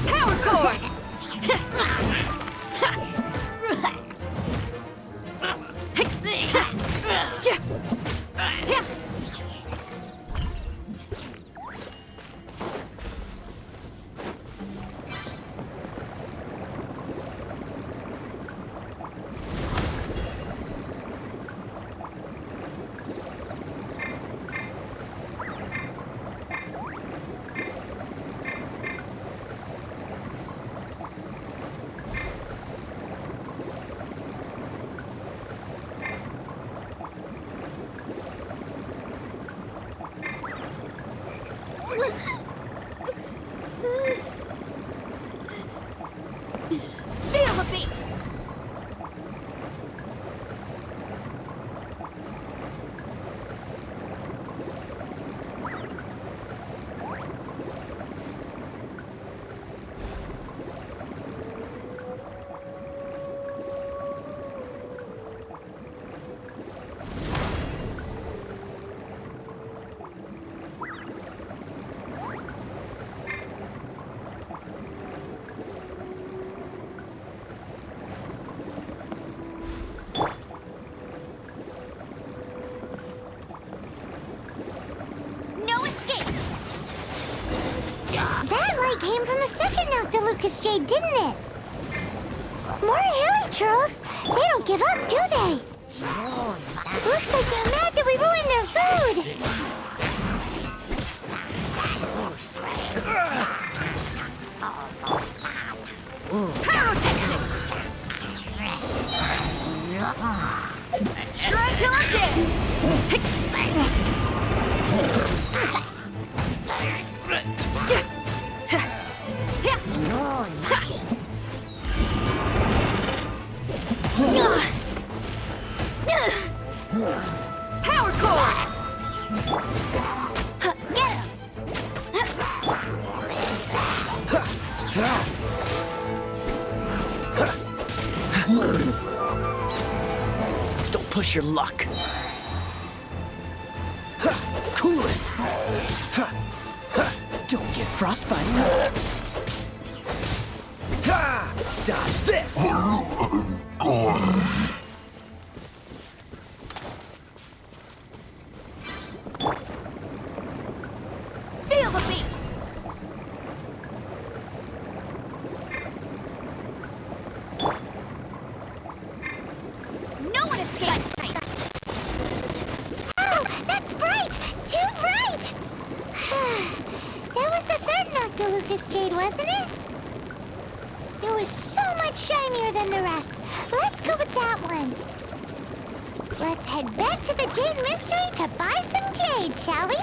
Power core! Feel the beat! No escape! That light came from the second Noctilucous Jade, didn't it? More Hilichurls? They don't give up, do they? Looks like they're mad that we ruined their food! Pyrotechnics! Try till I'm Power core! Get him! Don't push your luck. Cool it. Don't get frostbite. Dodge this. Feel the beat! No one escapes! Oh, that's bright! Too bright! That was the third Noctilucous Jade, wasn't it? It was so much shinier than the rest. Let's go with that one. Let's head back to the Jade Mystery to buy some jade, shall we?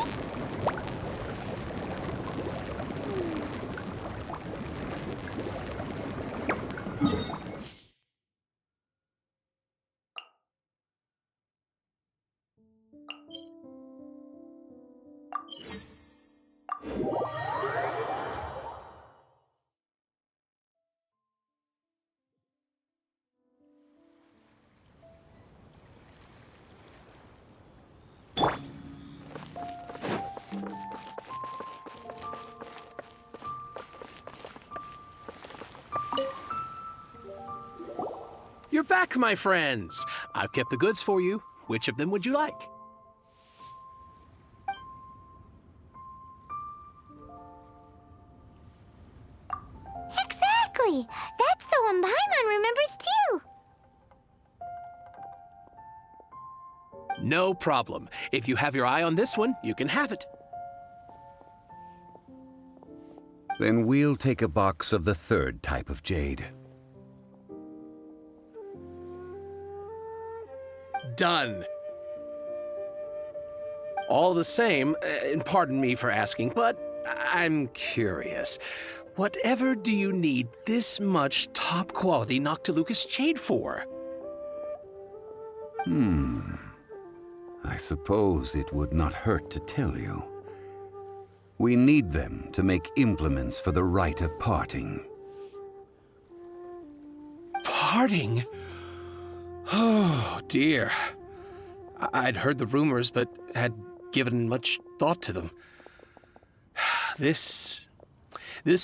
You're back, my friends. I've kept the goods for you. Which of them would you like? Exactly! That's the one Paimon remembers too! No problem. If you have your eye on this one, you can have it. Then we'll take a box of the third type of jade. Done. All the same, and pardon me for asking, but I'm curious. Whatever do you need this much top-quality Noctilucous jade for? I suppose it would not hurt to tell you. We need them to make implements for the rite of parting. Parting? Oh, dear. I'd heard the rumors, but had given much thought to them. This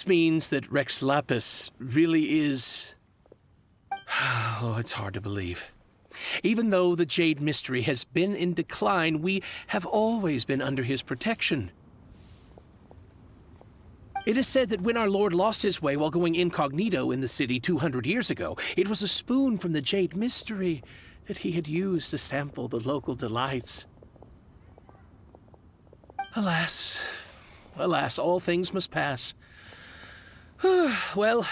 means that Rex Lapis really is... Oh, it's hard to believe. Even though the Jade Mystery has been in decline, we have always been under his protection. It is said that when our Lord lost his way while going incognito in the city 200 years ago, it was a spoon from the Jade Mystery that he had used to sample the local delights. Alas, alas, all things must pass. Well,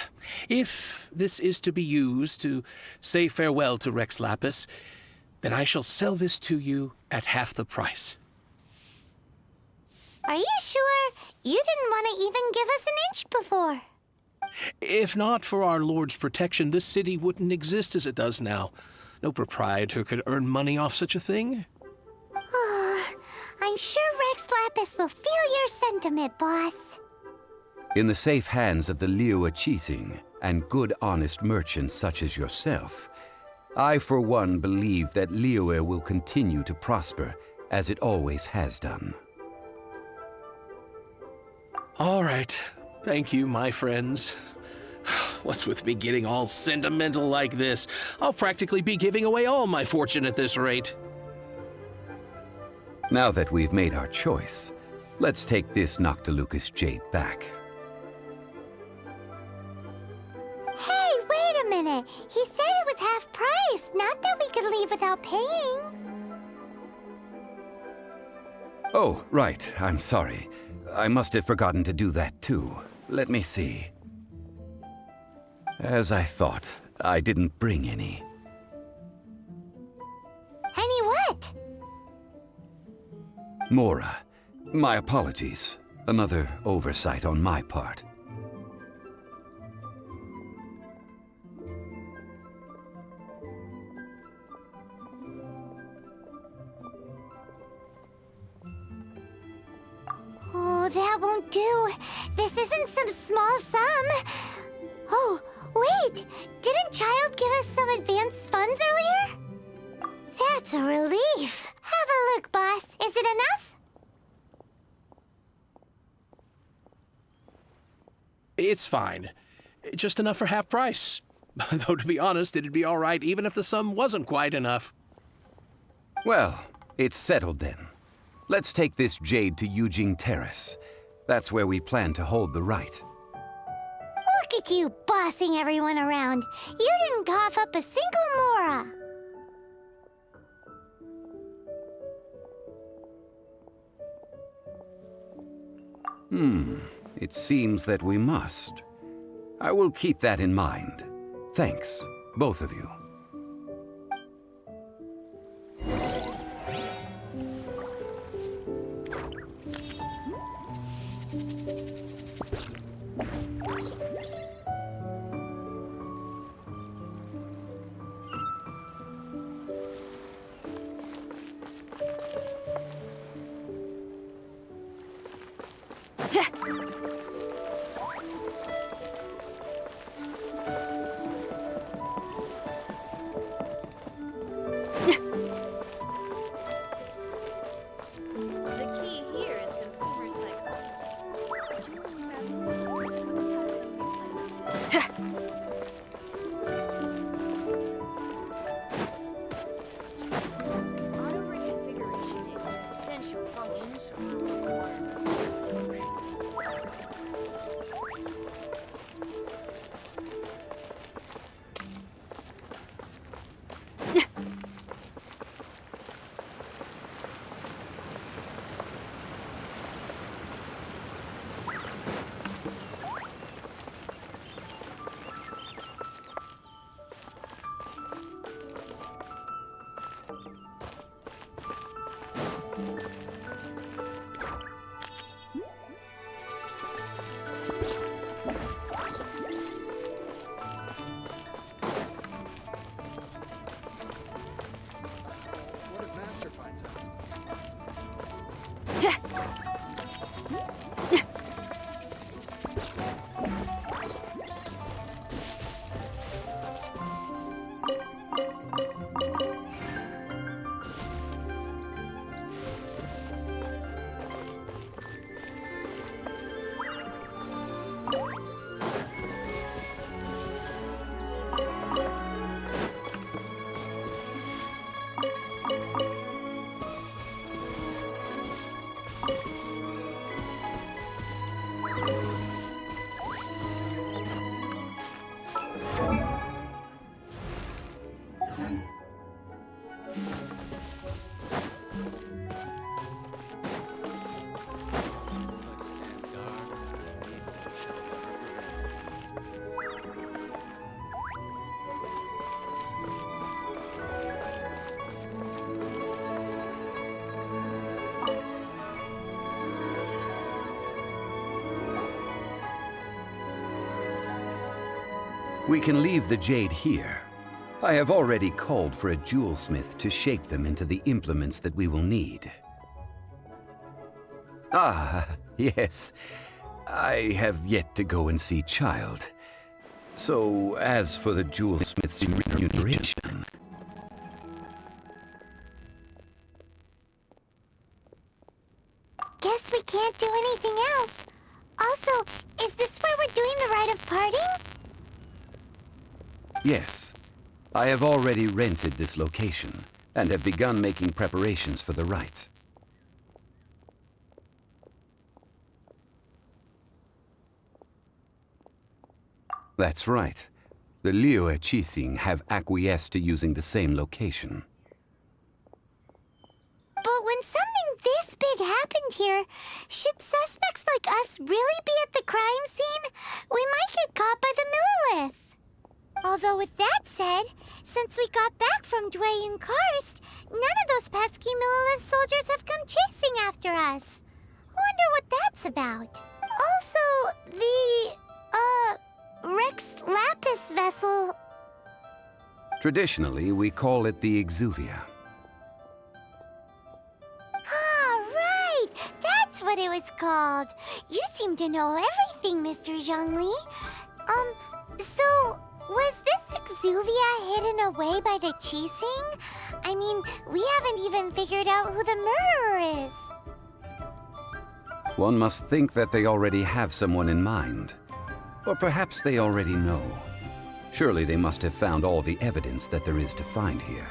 if this is to be used to say farewell to Rex Lapis, then I shall sell this to you at half the price. Are you sure? You didn't want to even give us an inch before. If not for our Lord's protection, this city wouldn't exist as it does now. No proprietor could earn money off such a thing. I'm sure Rex Lapis will feel your sentiment, boss. In the safe hands of the Liyue Qixing and good honest merchants such as yourself, I for one believe that Liyue will continue to prosper as it always has done. All right. Thank you, my friends. What's with me getting all sentimental like this? I'll practically be giving away all my fortune at this rate. Now that we've made our choice, let's take this Noctilucous jade back. Hey, wait a minute. He said it was half price, not that we could leave without paying. Oh, right. I'm sorry. I must have forgotten to do that too. Let me see. As I thought, I didn't bring any. Any what? Mora, my apologies. Another oversight on my part. Oh, that won't do. This isn't some small sum. Oh, wait! Didn't Child give us some advanced funds earlier? That's a relief. Have a look, boss. Is it enough? It's fine. Just enough for half price. Though, to be honest, it'd be all right even if the sum wasn't quite enough. Well, it's settled then. Let's take this jade to Yujing Terrace. That's where we plan to hold the rite. Look at you bossing everyone around. You didn't cough up a single Mora. It seems that we must. I will keep that in mind. Thanks, both of you. The key here is consumer psychology. Julie's out of stock. We have some new items. We can leave the jade here. I have already called for a jewelsmith to shape them into the implements that we will need. Ah, yes. I have yet to go and see Child. So, as for the jewelsmith's remuneration... Guess we can't do anything else. Also, is this where we're doing the rite of parting? Yes. I have already rented this location, and have begun making preparations for the rite. That's right. The Liyue Qixing have acquiesced to using the same location. But when something this big happened here, should suspects like us really be at the crime scene? We might get caught by the Millilith. Although with that said, since we got back from Dwayne Karst, none of those pesky Millilith soldiers have come chasing after us. Wonder what that's about. Also, the, Rex Lapis vessel. Traditionally, we call it the Exuvia. Ah, right! That's what it was called. You seem to know everything, Mr. Zhongli. So, was this Exuvia hidden away by the Qixing? I mean, we haven't even figured out who the murderer is. One must think that they already have someone in mind. Or perhaps they already know. Surely they must have found all the evidence that there is to find here.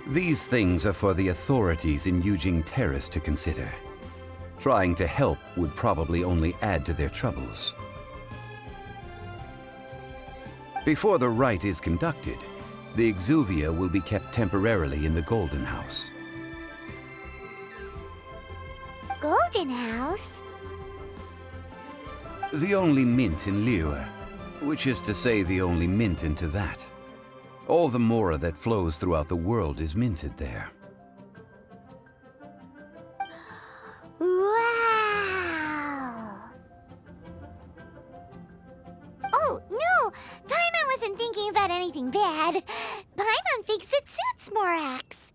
These things are for the authorities in Yujing Terrace to consider. Trying to help would probably only add to their troubles. Before the rite is conducted, the Exuvia will be kept temporarily in the Golden House. Golden House? The only mint in Liyue, which is to say the only mint in Teyvat. All the mora that flows throughout the world is minted there. Wow! Oh, no! Paimon wasn't thinking about anything bad. Paimon thinks it suits Morax.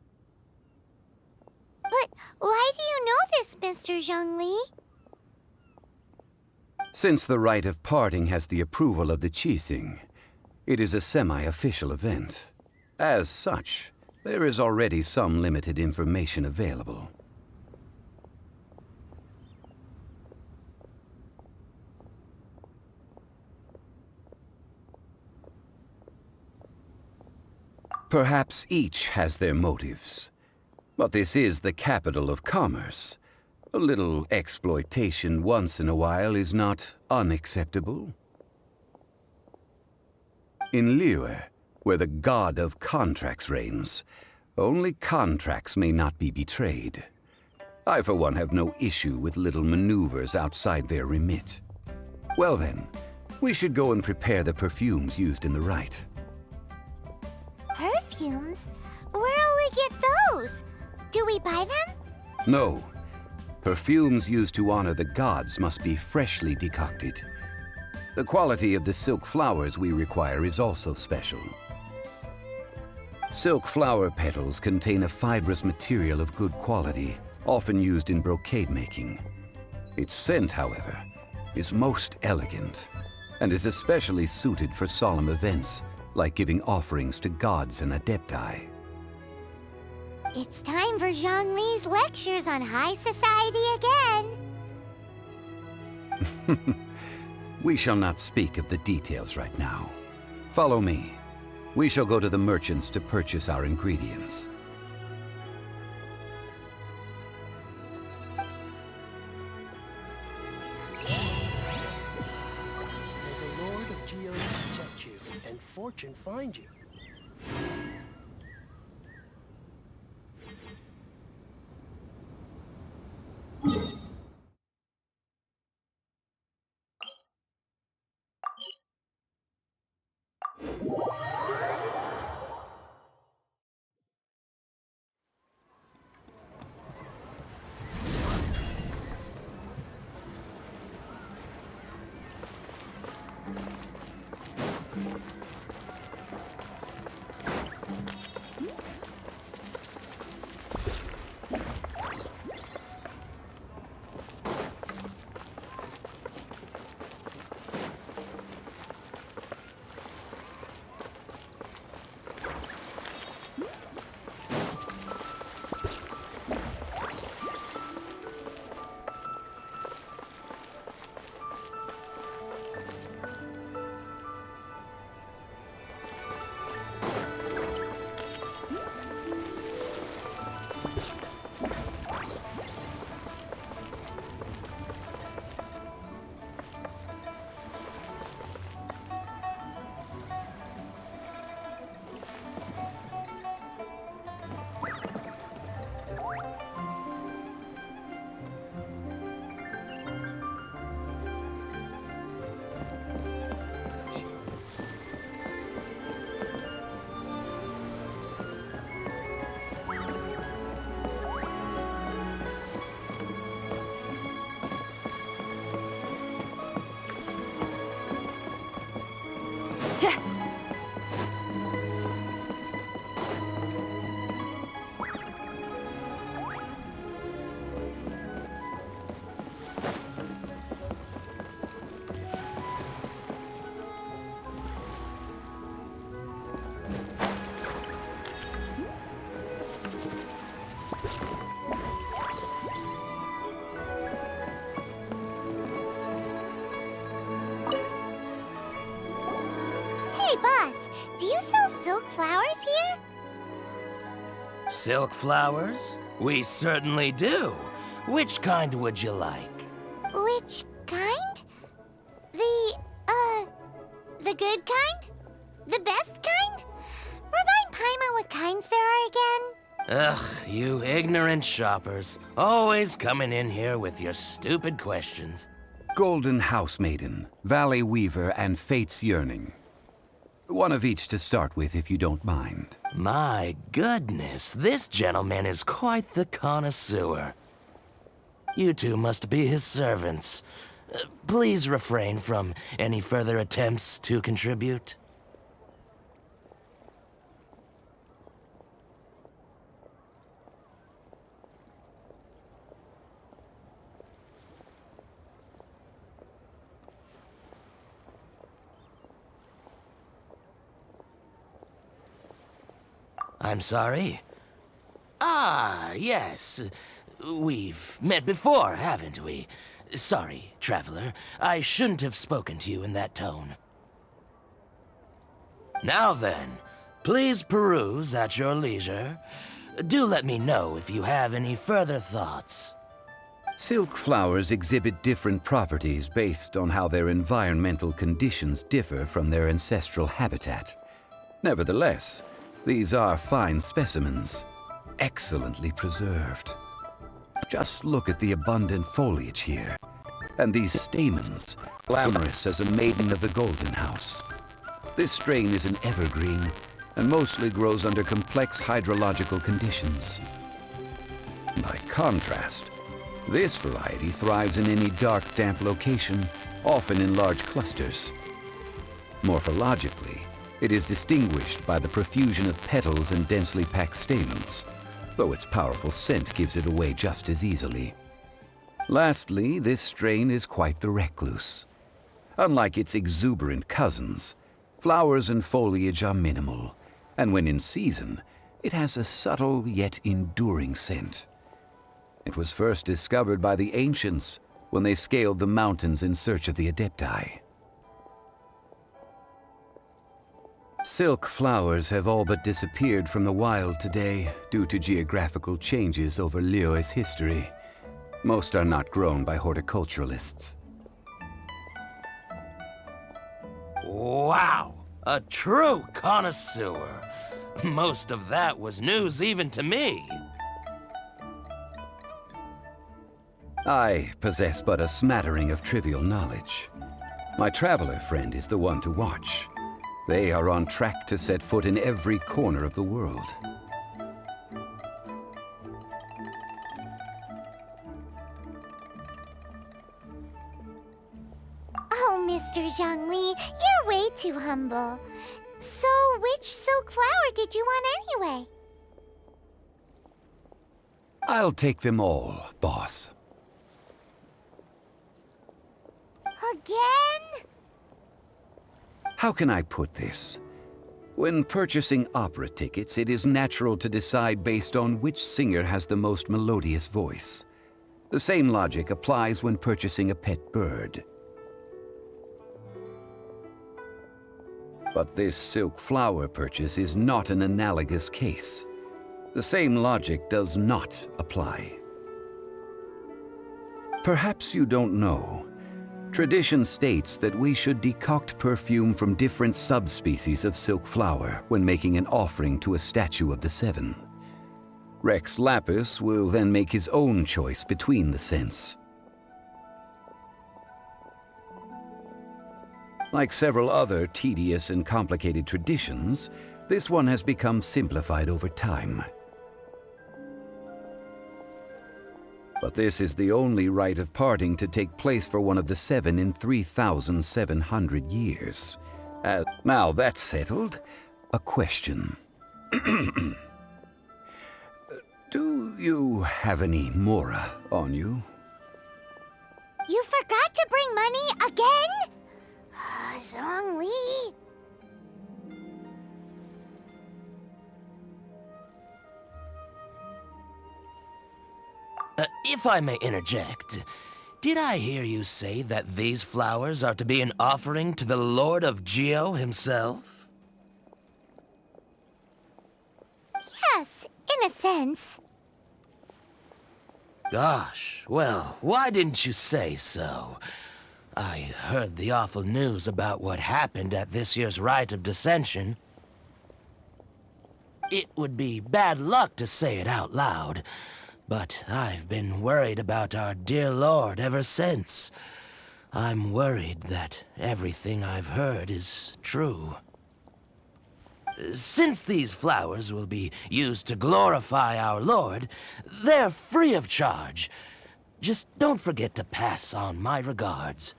But why do you know this, Mr. Zhongli? Since the rite of parting has the approval of the Qixing, it is a semi-official event. As such, there is already some limited information available. Perhaps each has their motives. But this is the capital of commerce. A little exploitation once in a while is not unacceptable. In Liyue, where the god of contracts reigns, only contracts may not be betrayed. I, for one, have no issue with little maneuvers outside their remit. Well then, we should go and prepare the perfumes used in the rite. Perfumes? Where'll we get those? Do we buy them? No. Perfumes used to honor the gods must be freshly decocted. The quality of the silk flowers we require is also special. Silk flower petals contain a fibrous material of good quality, often used in brocade making. Its scent, however, is most elegant, and is especially suited for solemn events, like giving offerings to gods and adepti. It's time for Zhongli's lectures on high society again. We shall not speak of the details right now. Follow me. We shall go to the merchants to purchase our ingredients. May the Lord of Geode protect you, and fortune find you. Hey, boss, do you sell silk flowers here? Silk flowers? We certainly do. Which kind would you like? Which kind? The good kind? The best kind? Remind Paimon what kinds there are again? Ugh, you ignorant shoppers. Always coming in here with your stupid questions. Golden Housemaiden, Valley Weaver, and Fate's Yearning. One of each to start with, if you don't mind. My goodness, this gentleman is quite the connoisseur. You two must be his servants. Please refrain from any further attempts to contribute. I'm sorry? Ah, yes. We've met before, haven't we? Sorry, traveler. I shouldn't have spoken to you in that tone. Now then, please peruse at your leisure. Do let me know if you have any further thoughts. Silk flowers exhibit different properties based on how their environmental conditions differ from their ancestral habitat. Nevertheless, these are fine specimens, excellently preserved. Just look at the abundant foliage here, and these stamens, glamorous as a maiden of the Golden House. This strain is an evergreen, and mostly grows under complex hydrological conditions. By contrast, this variety thrives in any dark, damp location, often in large clusters. Morphologically, it is distinguished by the profusion of petals and densely packed stamens, though its powerful scent gives it away just as easily. Lastly, this strain is quite the recluse. Unlike its exuberant cousins, flowers and foliage are minimal, and when in season, it has a subtle yet enduring scent. It was first discovered by the ancients when they scaled the mountains in search of the Adepti. Silk flowers have all but disappeared from the wild today due to geographical changes over Liyue's history. Most are not grown by horticulturalists. Wow! A true connoisseur! Most of that was news even to me. I possess but a smattering of trivial knowledge. My traveler friend is the one to watch. They are on track to set foot in every corner of the world. Oh, Mr. Zhongli, you're way too humble. So, which silk flower did you want anyway? I'll take them all, boss. Again? How can I put this? When purchasing opera tickets, it is natural to decide based on which singer has the most melodious voice. The same logic applies when purchasing a pet bird. But this silk flower purchase is not an analogous case. The same logic does not apply. Perhaps you don't know. Tradition states that we should decoct perfume from different subspecies of silk flower when making an offering to a statue of the Seven. Rex Lapis will then make his own choice between the scents. Like several other tedious and complicated traditions, this one has become simplified over time. But this is the only rite of parting to take place for one of the Seven in 3,700 years. Now that's settled, a question. Do you have any Mora on you? You forgot to bring money again? Zhongli. If I may interject, did I hear you say that these flowers are to be an offering to the Lord of Geo himself? in a sense. Gosh, well, why didn't you say so? I heard the awful news about what happened at this year's Rite of Dissension. It would be bad luck to say it out loud, but I've been worried about our dear Lord ever since. I'm worried that everything I've heard is true. Since these flowers will be used to glorify our Lord, they're free of charge. Just don't forget to pass on my regards.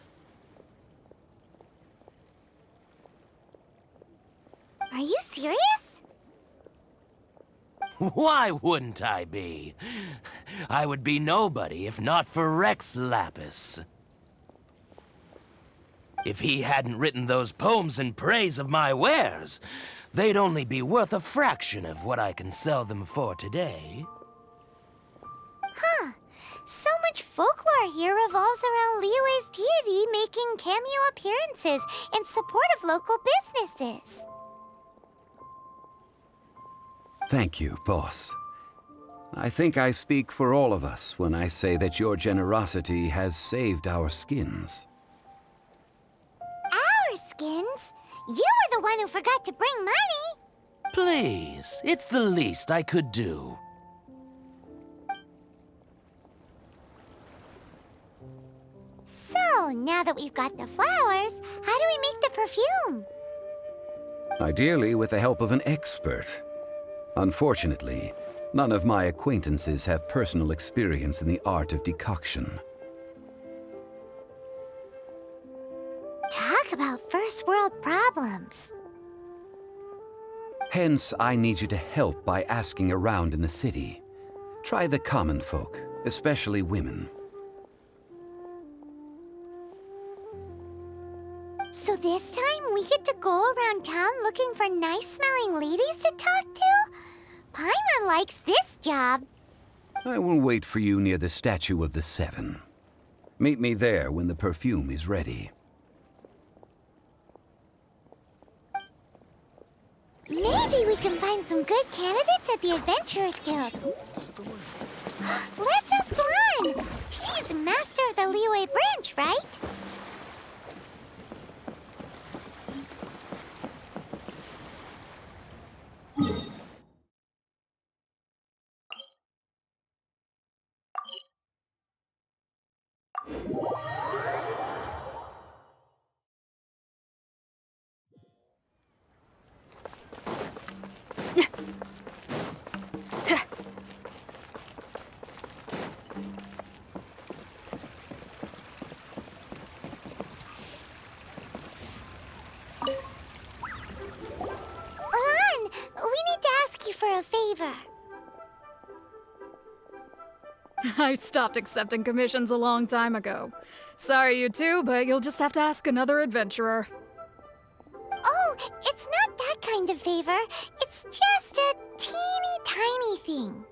Are you serious? Why wouldn't I be? I would be nobody if not for Rex Lapis. If he hadn't written those poems in praise of my wares, they'd only be worth a fraction of what I can sell them for today. Huh. So much folklore here revolves around Liyue's deity making cameo appearances in support of local businesses. Thank you, boss. I think I speak for all of us when I say that your generosity has saved our skins. Our skins? You were the one who forgot to bring money! Please, it's the least I could do. So, now that we've got the flowers, how do we make the perfume? Ideally with the help of an expert. Unfortunately, none of my acquaintances have personal experience in the art of decoction. Talk about first world problems. Hence, I need you to help by asking around in the city. Try the common folk, especially women. So this time we get to go around town looking for nice-smelling ladies to talk to? Paimon likes this job. I will wait for you near the Statue of the Seven. Meet me there when the perfume is ready. Maybe we can find some good candidates at the Adventurers Guild. Let's ask Lan! She's master of the Liyue branch, right? Lan, we need to ask you for a favor. I stopped accepting commissions a long time ago. Sorry, you two, but you'll just have to ask another adventurer. Oh, it's not that kind of favor. It's just a teeny tiny thing.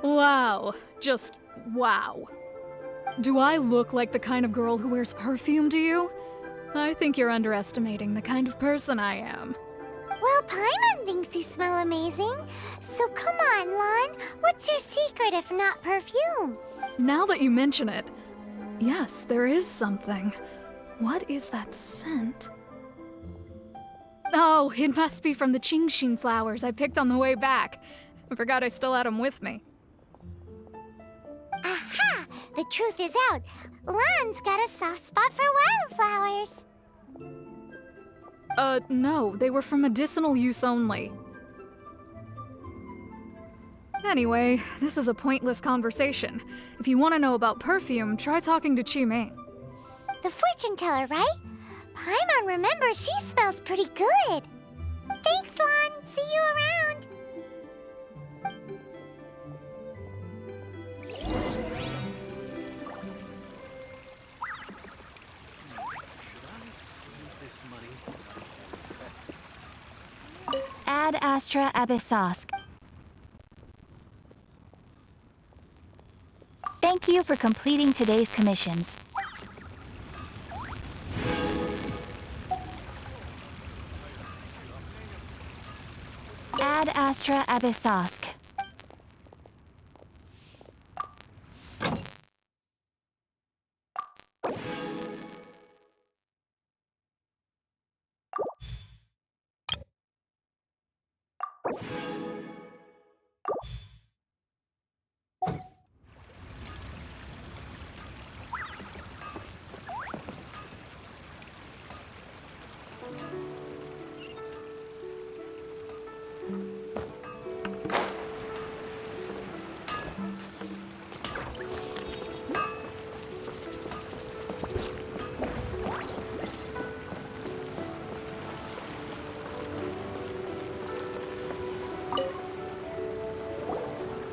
Wow. Just wow. Do I look like the kind of girl who wears perfume to you? I think you're underestimating the kind of person I am. Well, Paimon thinks you smell amazing. So come on, Lan. What's your secret if not perfume? Now that you mention it, yes, there is something. What is that scent? Oh, it must be from the Genshin flowers I picked on the way back. I forgot I still had them with me. Aha! The truth is out. Lan's got a soft spot for wildflowers. No, they were for medicinal use only. Anyway, this is a pointless conversation. If you want to know about perfume, try talking to Qiming. The fortune teller, right? Paimon remembers she smells pretty good. Thanks, Lan. See you around. Ad Astra Abyssosk. Thank you for completing today's commissions. Astra Abyssosk.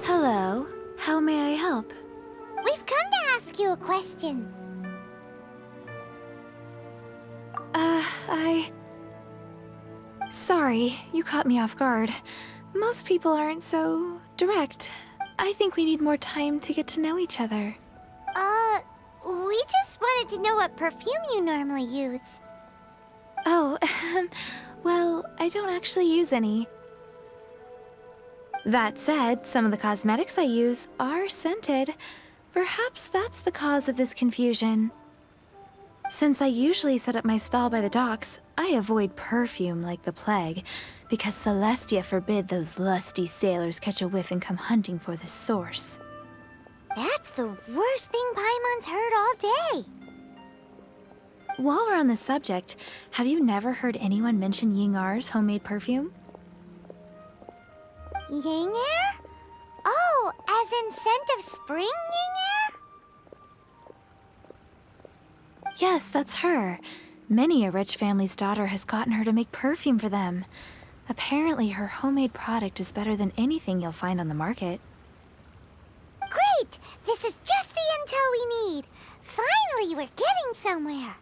Hello. How may I help? We've come to ask you a question. Sorry, you caught me off guard. Most people aren't so direct. I think we need more time to get to know each other. We just wanted to know what perfume you normally use. Oh, well, I don't actually use any. That said, some of the cosmetics I use are scented. Perhaps that's the cause of this confusion. Since I usually set up my stall by the docks, I avoid perfume like the plague, because Celestia forbid those lusty sailors catch a whiff and come hunting for the source. That's the worst thing Paimon's heard all day. While we're on the subject, have you never heard anyone mention Yingar's homemade perfume? Yingar? Oh, as in scent of spring Yingar? Yes, that's her. Many a rich family's daughter has gotten her to make perfume for them. Apparently, her homemade product is better than anything you'll find on the market. Great! This is just the intel we need. Finally, we're getting somewhere.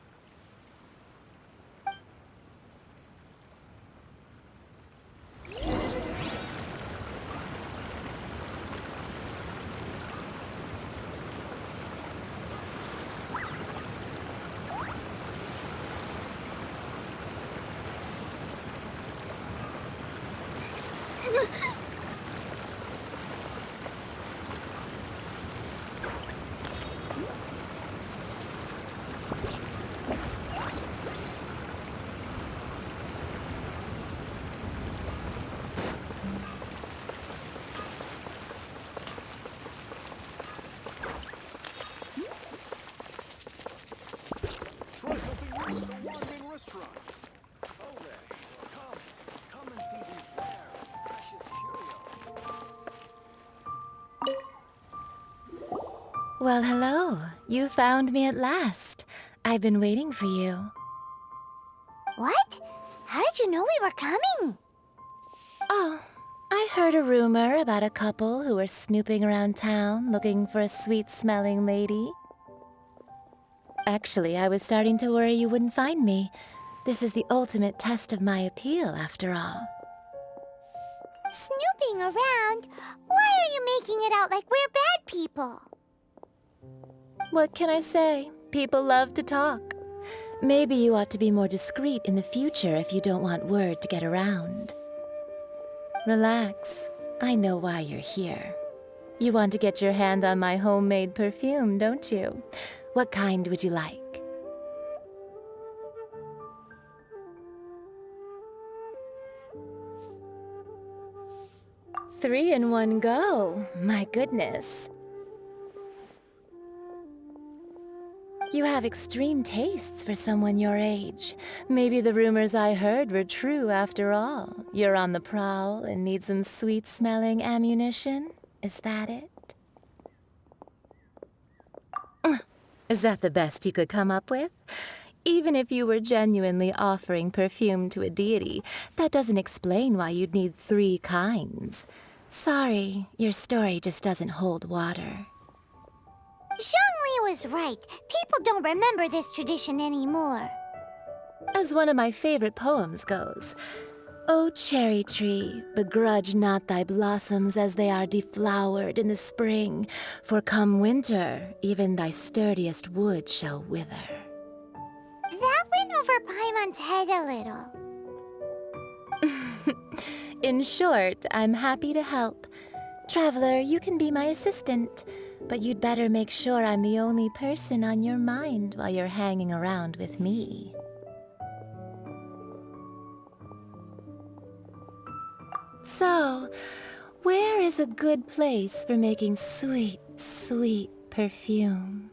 Try something new at the Wanmin restaurant. Oh there. Come and see these rare and precious curios. Well, hello. You found me at last. I've been waiting for you. What? How did you know we were coming? Oh, I heard a rumor about a couple who were snooping around town looking for a sweet-smelling lady. Actually, I was starting to worry you wouldn't find me. This is the ultimate test of my appeal, after all. Snooping around? Why are you making it out like we're bad people? What can I say? People love to talk. Maybe you ought to be more discreet in the future if you don't want word to get around. Relax. I know why you're here. You want to get your hand on my homemade perfume, don't you? What kind would you like? Three in one go. My goodness. You have extreme tastes for someone your age. Maybe the rumors I heard were true after all. You're on the prowl and need some sweet-smelling ammunition? Is that it? Is that the best you could come up with? Even if you were genuinely offering perfume to a deity, that doesn't explain why you'd need 3 kinds. Sorry, your story just doesn't hold water. Zhongli was right. People don't remember this tradition anymore. As one of my favorite poems goes, O cherry tree, begrudge not thy blossoms as they are deflowered in the spring, for come winter, even thy sturdiest wood shall wither. That went over Paimon's head a little. In short, I'm happy to help. Traveler, you can be my assistant, but you'd better make sure I'm the only person on your mind while you're hanging around with me. So, where is a good place for making sweet, sweet perfume?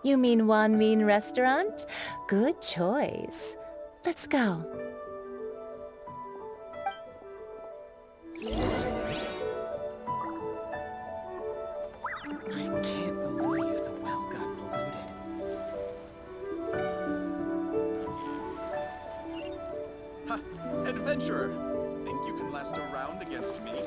You mean Wanmin Restaurant? Good choice. Let's go. I can't believe the well got polluted. Ha! Adventurer! Think you can last a round against me?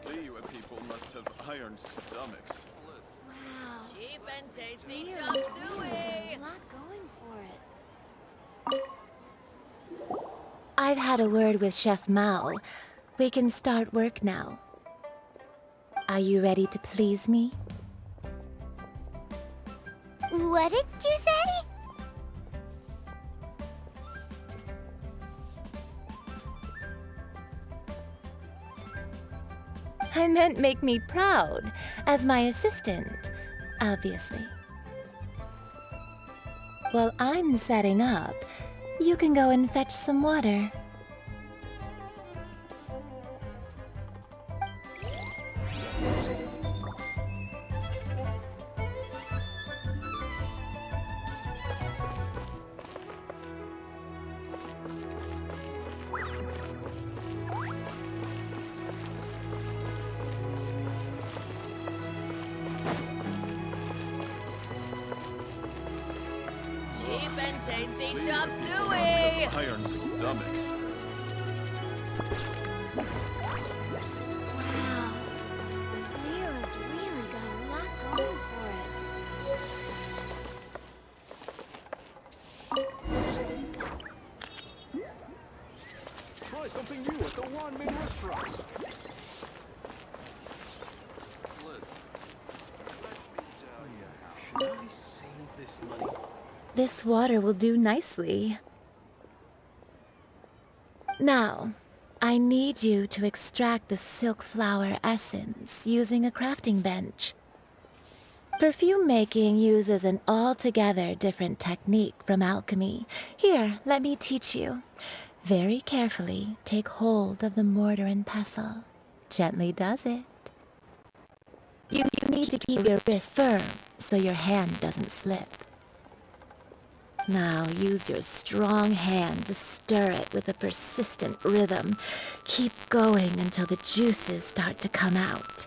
Liyue people must have iron stomachs. Wow. Cheap and tasty Really? chop suey. A lot going for it. I've had a word with Chef Mao. We can start work now. Are you ready to please me? What did you say? I meant make me proud, as my assistant, obviously. While I'm setting up, you can go and fetch some water. Cheap and tasty Liyue chop people suey. must have iron stomachs. Wow. Leo's really got a lot going for it. Try something new at the Wanmin Restaurant. Should I save this money? This water will do nicely. Now, I need you to extract the silk flower essence using a crafting bench. Perfume making uses an altogether different technique from alchemy. Here, let me teach you. Very carefully, take hold of the mortar and pestle. Gently does it. You need to keep your wrist firm so your hand doesn't slip. Now use your strong hand to stir it with a persistent rhythm. Keep going until the juices start to come out.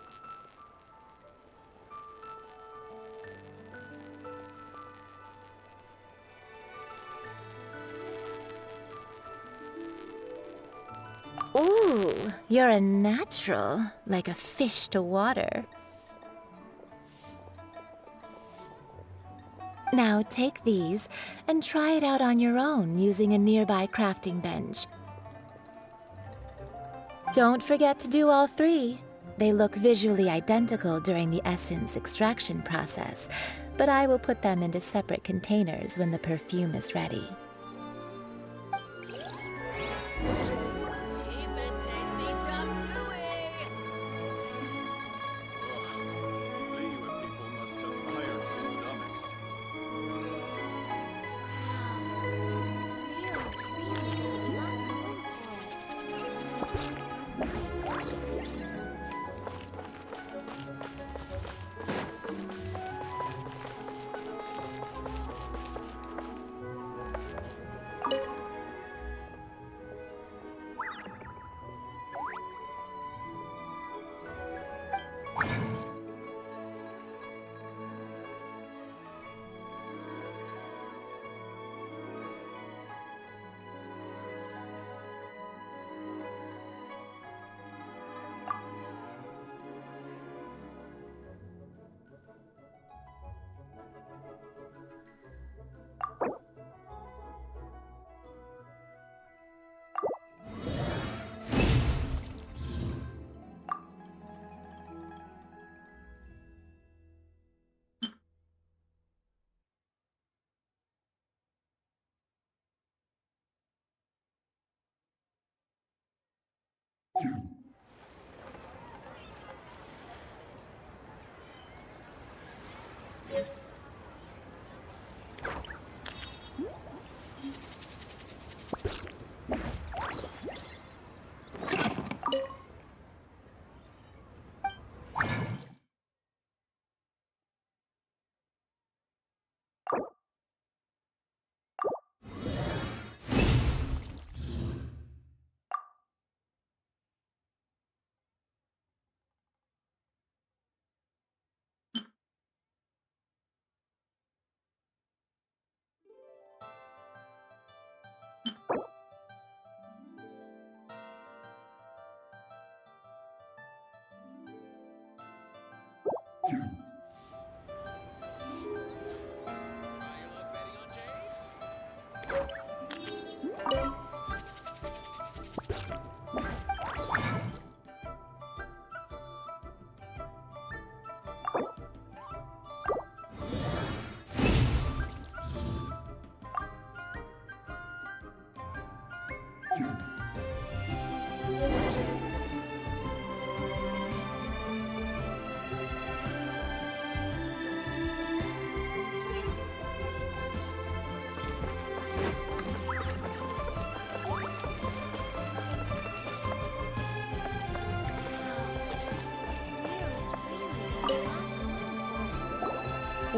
Ooh, you're a natural, like a fish to water. Now take these and try it out on your own using a nearby crafting bench. Don't forget to do all three. They look visually identical during the essence extraction process, but I will put them into separate containers when the perfume is ready. Cheap and tasty chop suey. Liyue people must have iron stomachs. Leo's really got a lot going for it.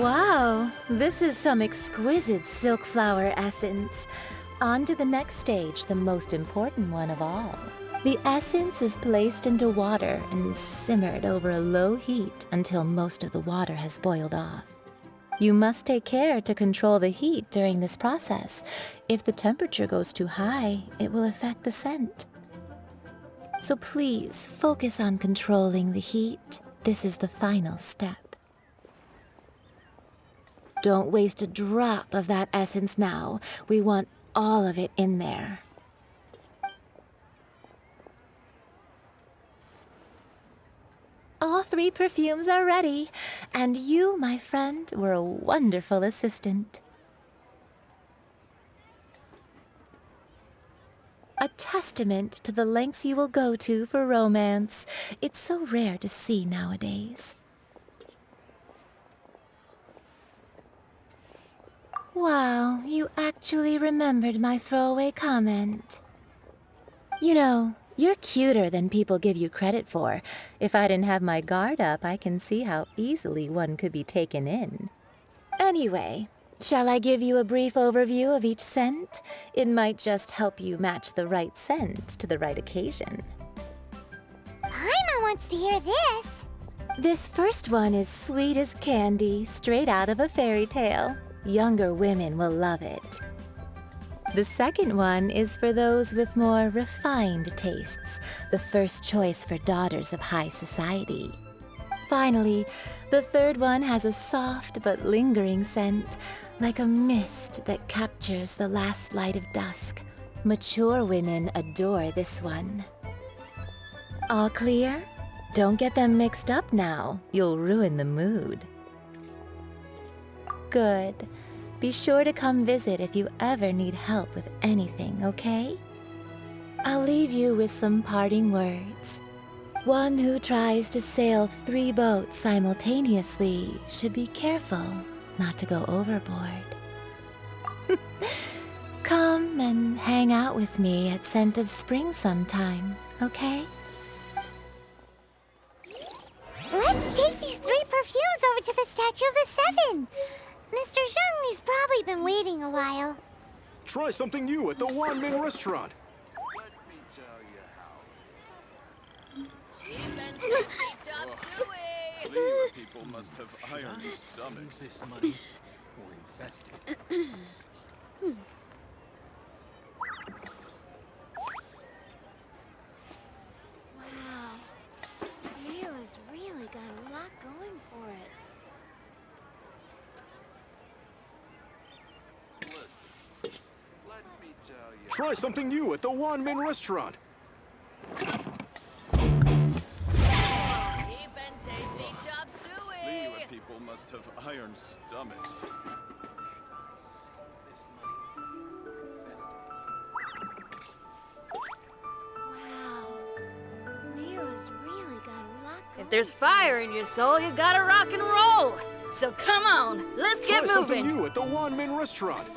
Wow, this is some exquisite silk flower essence. On to the next stage, the most important one of all. The essence is placed into water and simmered over a low heat until most of the water has boiled off. You must take care to control the heat during this process. If the temperature goes too high, it will affect the scent. So please focus on controlling the heat. This is the final step. Don't waste a drop of that essence now. We want all of it in there. All 3 perfumes are ready, and you, my friend, were a wonderful assistant. A testament to the lengths you will go to for romance. It's so rare to see nowadays. Wow, you actually remembered my throwaway comment. You know, you're cuter than people give you credit for. If I didn't have my guard up, I can see how easily one could be taken in. Anyway, shall I give you a brief overview of each scent? It might just help you match the right scent to the right occasion. Paimon wants to hear this. This first one is sweet as candy, straight out of a fairy tale. Younger women will love it. The second one is for those with more refined tastes, the first choice for daughters of high society. Finally, the third one has a soft but lingering scent, like a mist that captures the last light of dusk. Mature women adore this one. All clear? Don't get them mixed up now. You'll ruin the mood. Good. Be sure to come visit if you ever need help with anything, okay? I'll leave you with some parting words. One who tries to sail 3 boats simultaneously should be careful not to go overboard. Come and hang out with me at Scent of Spring sometime, okay? Let's take these 3 perfumes over to the Statue of the Seven. Mr. Zhongli's probably been waiting a while. Try something new at the Wanmin restaurant. Cheap and tasty chop suey. Leela people must have iron stomachs. This money or invested. Wow. Leo's really got a lot going for it. Try something new at the Wanmin restaurant. Cheap and tasty chop suey. Leela people must have iron stomachs. Wow. Leo's really got a lot going. If there's fire in your soul, you gotta rock and roll. So come on, let's get Try something moving. new at the Wanmin restaurant.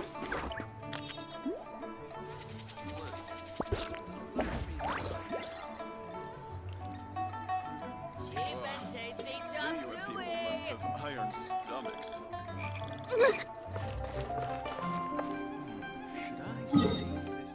Cheap and tasty chop Leela people suey. must have iron stomachs. Should I save this?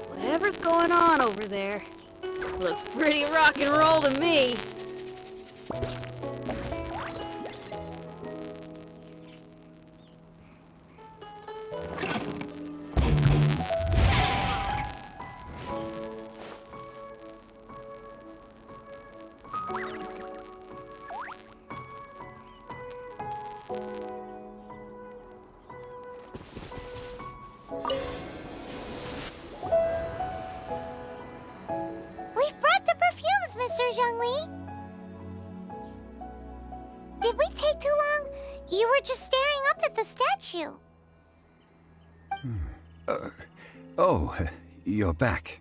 Whatever's going on over there, looks pretty rock and roll to me. We've brought the perfumes, did we take too long? You were just staring up at the statue. Oh, you're back.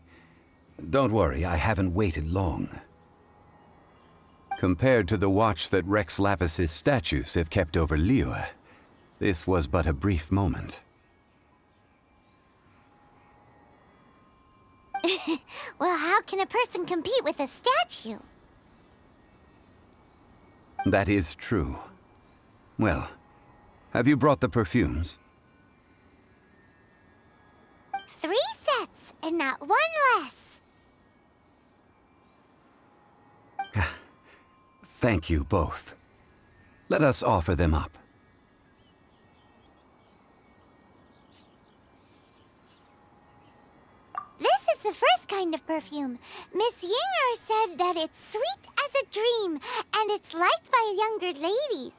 Don't worry, I haven't waited long. Compared to the watch that Rex Lapis's statues have kept over Liyue, this was but a brief moment. Well, how can a person compete with a statue? That is true. Well, have you brought the perfumes? 3 sets, and not one less. Thank you both. Let us offer them up. This is the first kind of perfume. Miss Yinger said that it's sweet as a dream, and it's liked by younger ladies.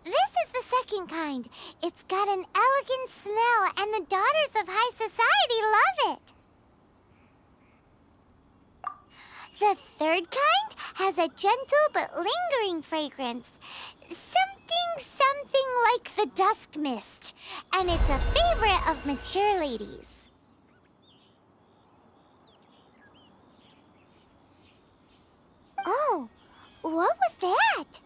This is the second kind. It's got an elegant smell, and the daughters of high society love it. The third kind has a gentle but lingering fragrance. Something like the dusk mist, and it's a favorite of mature ladies. Oh, what was that?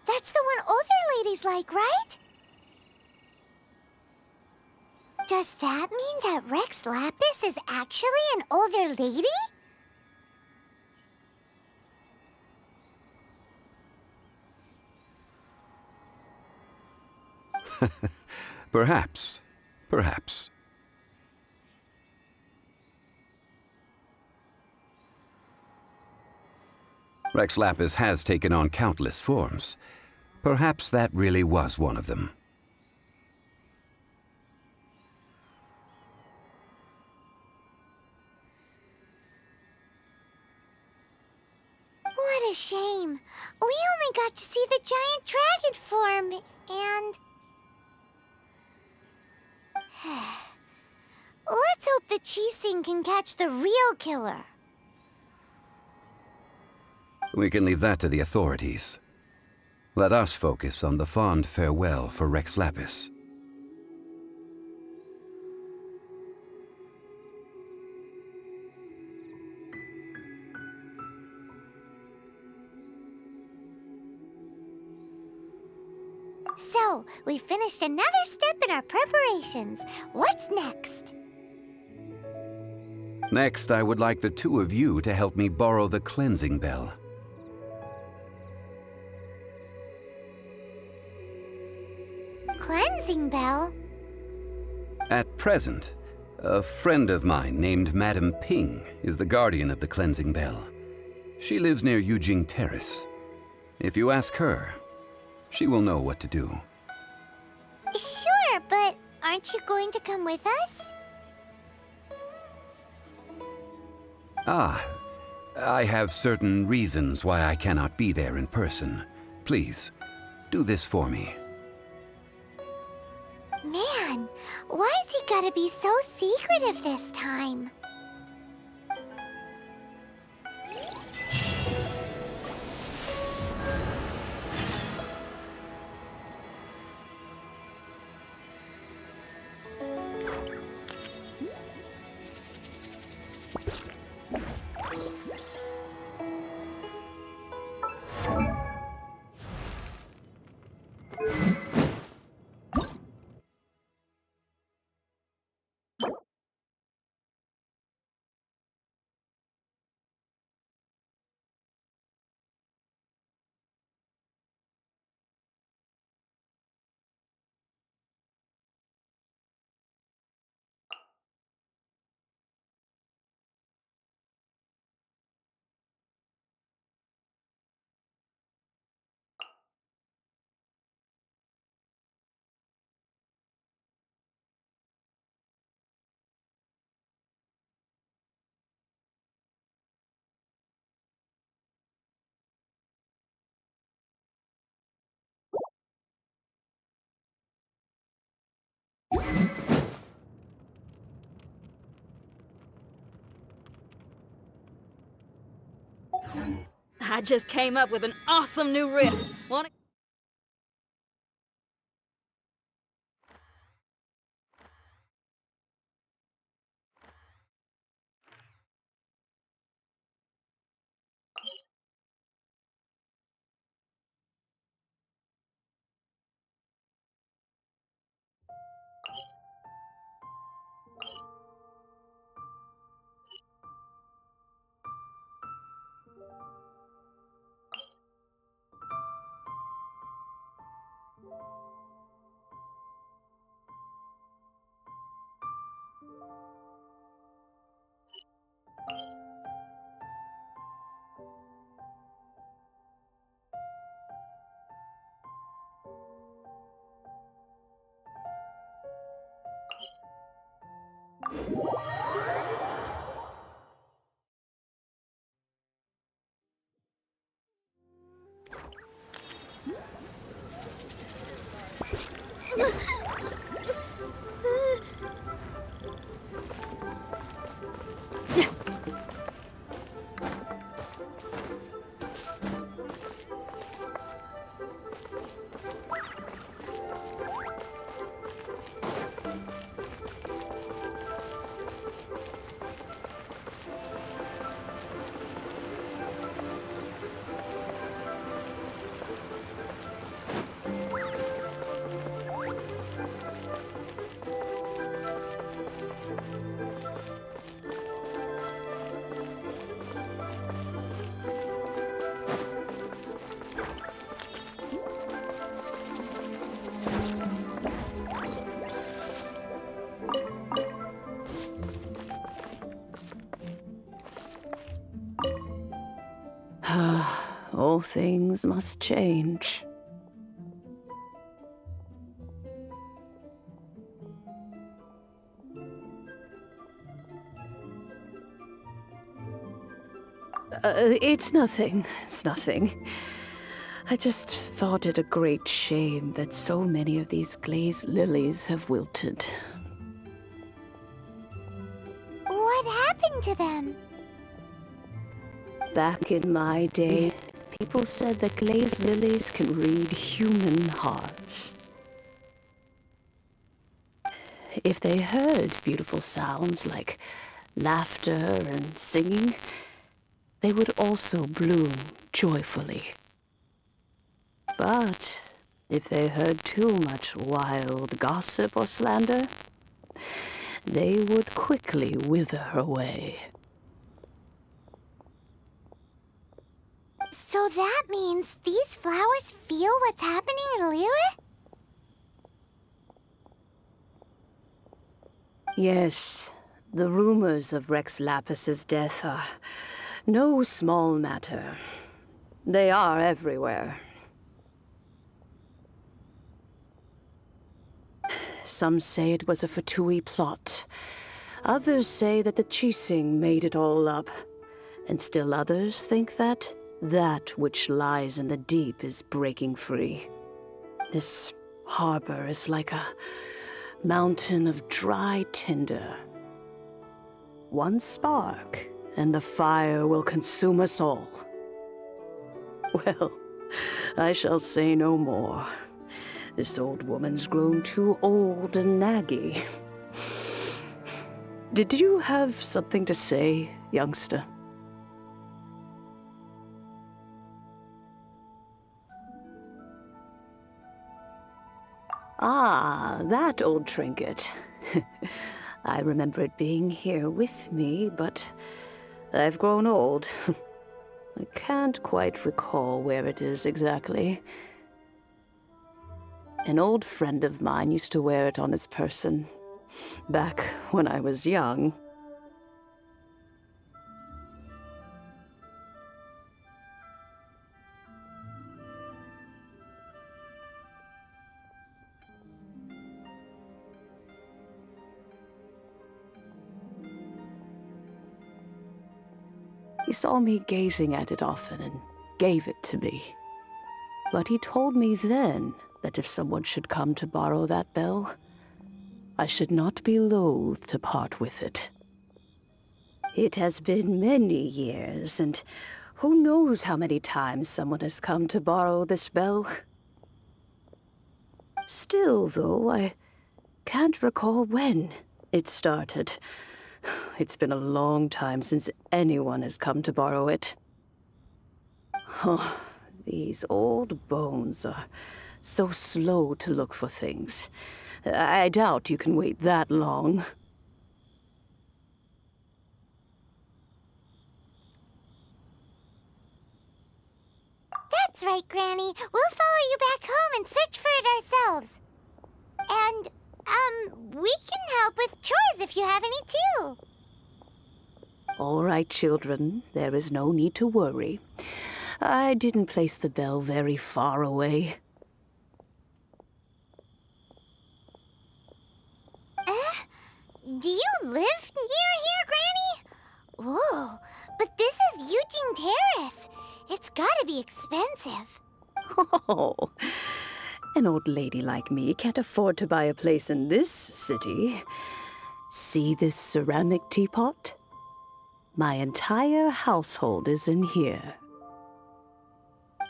That's the one older ladies like, right? Does that mean that Rex Lapis is actually an older lady? Perhaps. Perhaps. Rex Lapis has taken on countless forms. Perhaps that really was one of them. What a shame. We only got to see the giant dragon form, and... Let's hope the Qixing can catch the real killer. We can leave that to the authorities. Let us focus on the fond farewell for Rex Lapis. So, we finished another step in our preparations. What's next? Next, I would like the two of you to help me borrow the cleansing bell. Cleansing bell? At present, a friend of mine named Madame Ping is the guardian of the cleansing bell. She lives near Yujing Terrace. If you ask her, she will know what to do. Sure, but aren't you going to come with us? Ah, I have certain reasons why I cannot be there in person. Please, do this for me. Man, why's he gotta be so secretive this time? I just came up with an awesome new riff. Wanna... All things must change. It's nothing. It's nothing. I just thought it a great shame that so many of these glazed lilies have wilted. What happened to them? Back in my day, people said that glazed lilies can read human hearts. If they heard beautiful sounds like laughter and singing, they would also bloom joyfully. But if they heard too much wild gossip or slander, they would quickly wither away. So that means these flowers feel what's happening in Liyue? Yes, the rumors of Rex Lapis's death are no small matter. They are everywhere. Some say it was a Fatui plot. Others say that the Chising made it all up. And still others think that which lies in the deep is breaking free. This harbor is like a mountain of dry tinder. One spark, and the fire will consume us all. Well, I shall say no more. This old woman's grown too old and naggy. Did you have something to say, youngster? Ah, that old trinket. I remember it being here with me, but I've grown old. I can't quite recall where it is exactly. An old friend of mine used to wear it on his person, back when I was young. He saw me gazing at it often and gave it to me. But he told me then that if someone should come to borrow that bell, I should not be loath to part with it. It has been many years, and Who knows how many times someone has come to borrow this bell? Still, though, I can't recall when it started. It's been a long time since anyone has come to borrow it. Oh, these old bones are so slow to look for things. I doubt you can wait that long. That's right, Granny. We'll follow you back home and search for it ourselves. And, we can help with chores if you have any too. All right, children. There is no need to worry. I didn't place the bell very far away. Do you live near here, Granny? Whoa, but this is Eugene Terrace. It's gotta be expensive. Oh, an old lady like me can't afford to buy a place in this city. See this ceramic teapot? My entire household is in here.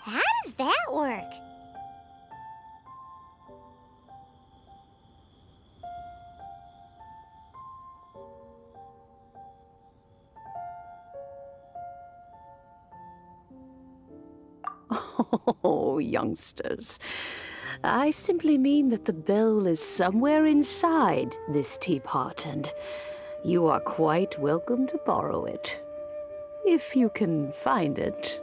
How does that work? Oh, youngsters. I simply mean that the bell is somewhere inside this teapot, and you are quite welcome to borrow it. If you can find it.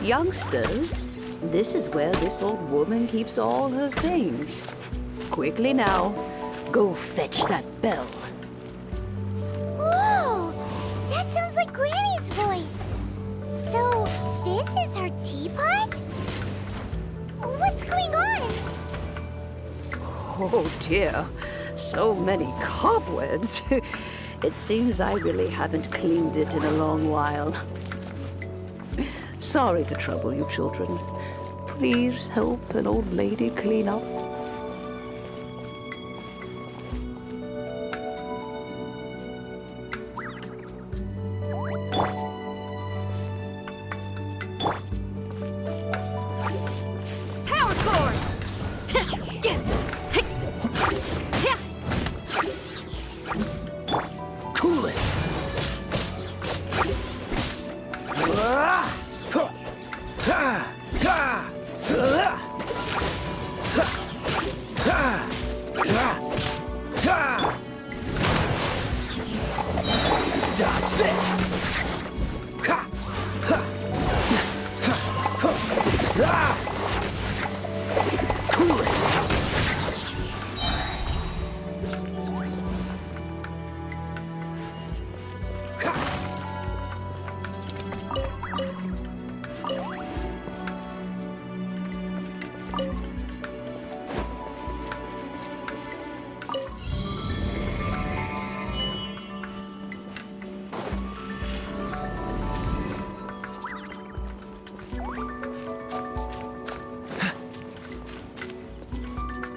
Youngsters, this is where this old woman keeps all her things. Quickly now, go fetch that bell. Whoa! That sounds like Granny's voice. So, this is her teapot? What's going on? Oh dear, so many cobwebs. It seems I really haven't cleaned it in a long while. Sorry to trouble you, children. Please help an old lady clean up. Power cord! Cool it! Dodge this! Cool it!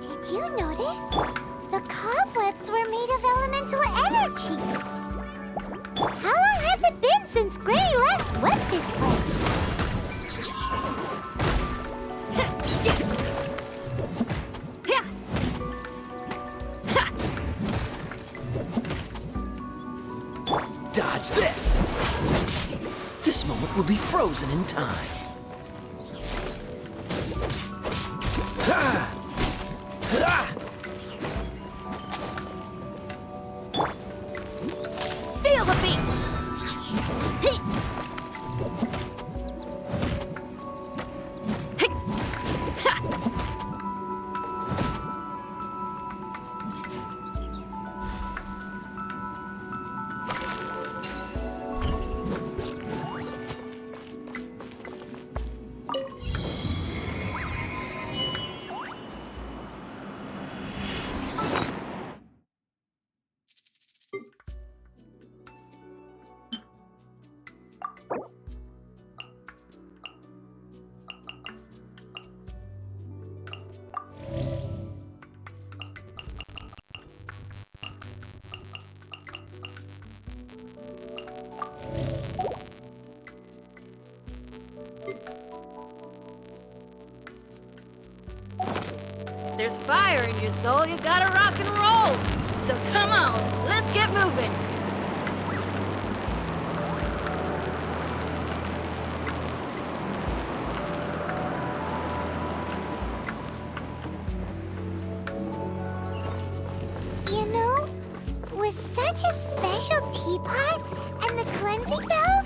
Did you notice? The cobwebs were made of elemental energy. How long has it been since Granny last swept this place? Dodge this! This moment will be frozen in time. there's fire in your soul, you gotta rock and roll. So come on, let's get moving. You know, with such a special teapot and the cleansing bell,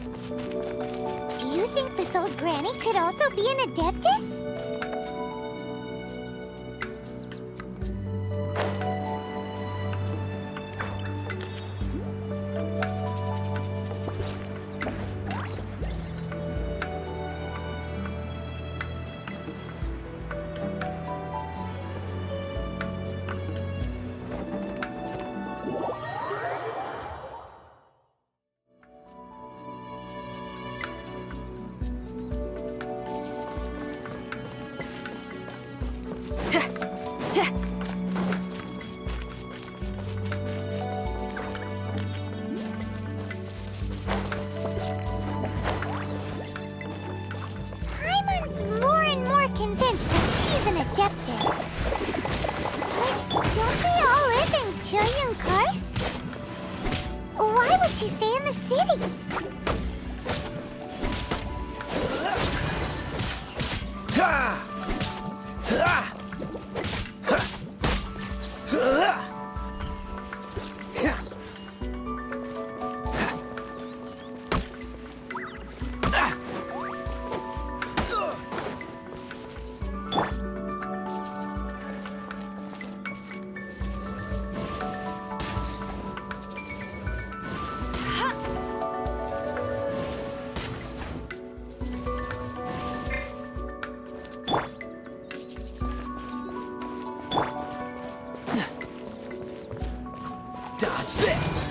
do you think this old granny could also be an adeptus? Paimon's more and more convinced that she's an adeptus. But don't they all live in Julian Karst? Why would she stay in the city? Dodge this!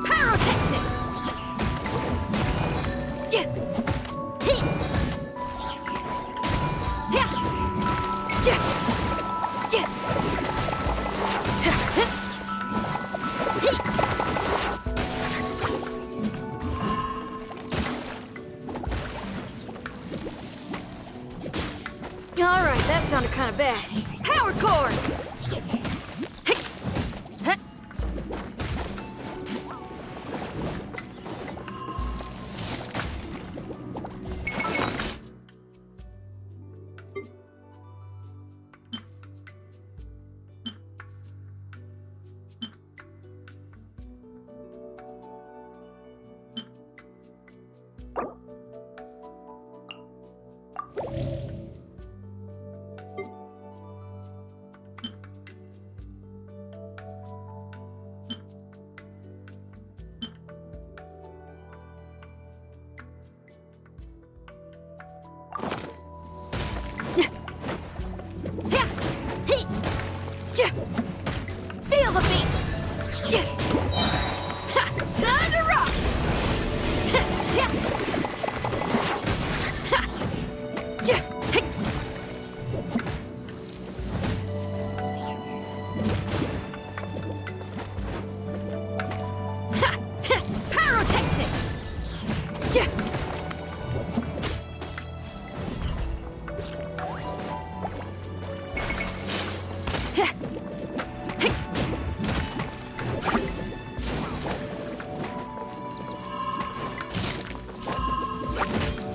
Pyrotechnics! Yeah. Hey. Yeah. Yeah. Yeah. Hey. All right, that sounded kind of bad. Power cord! Hey. Huh. Feel the beat! Time to rock!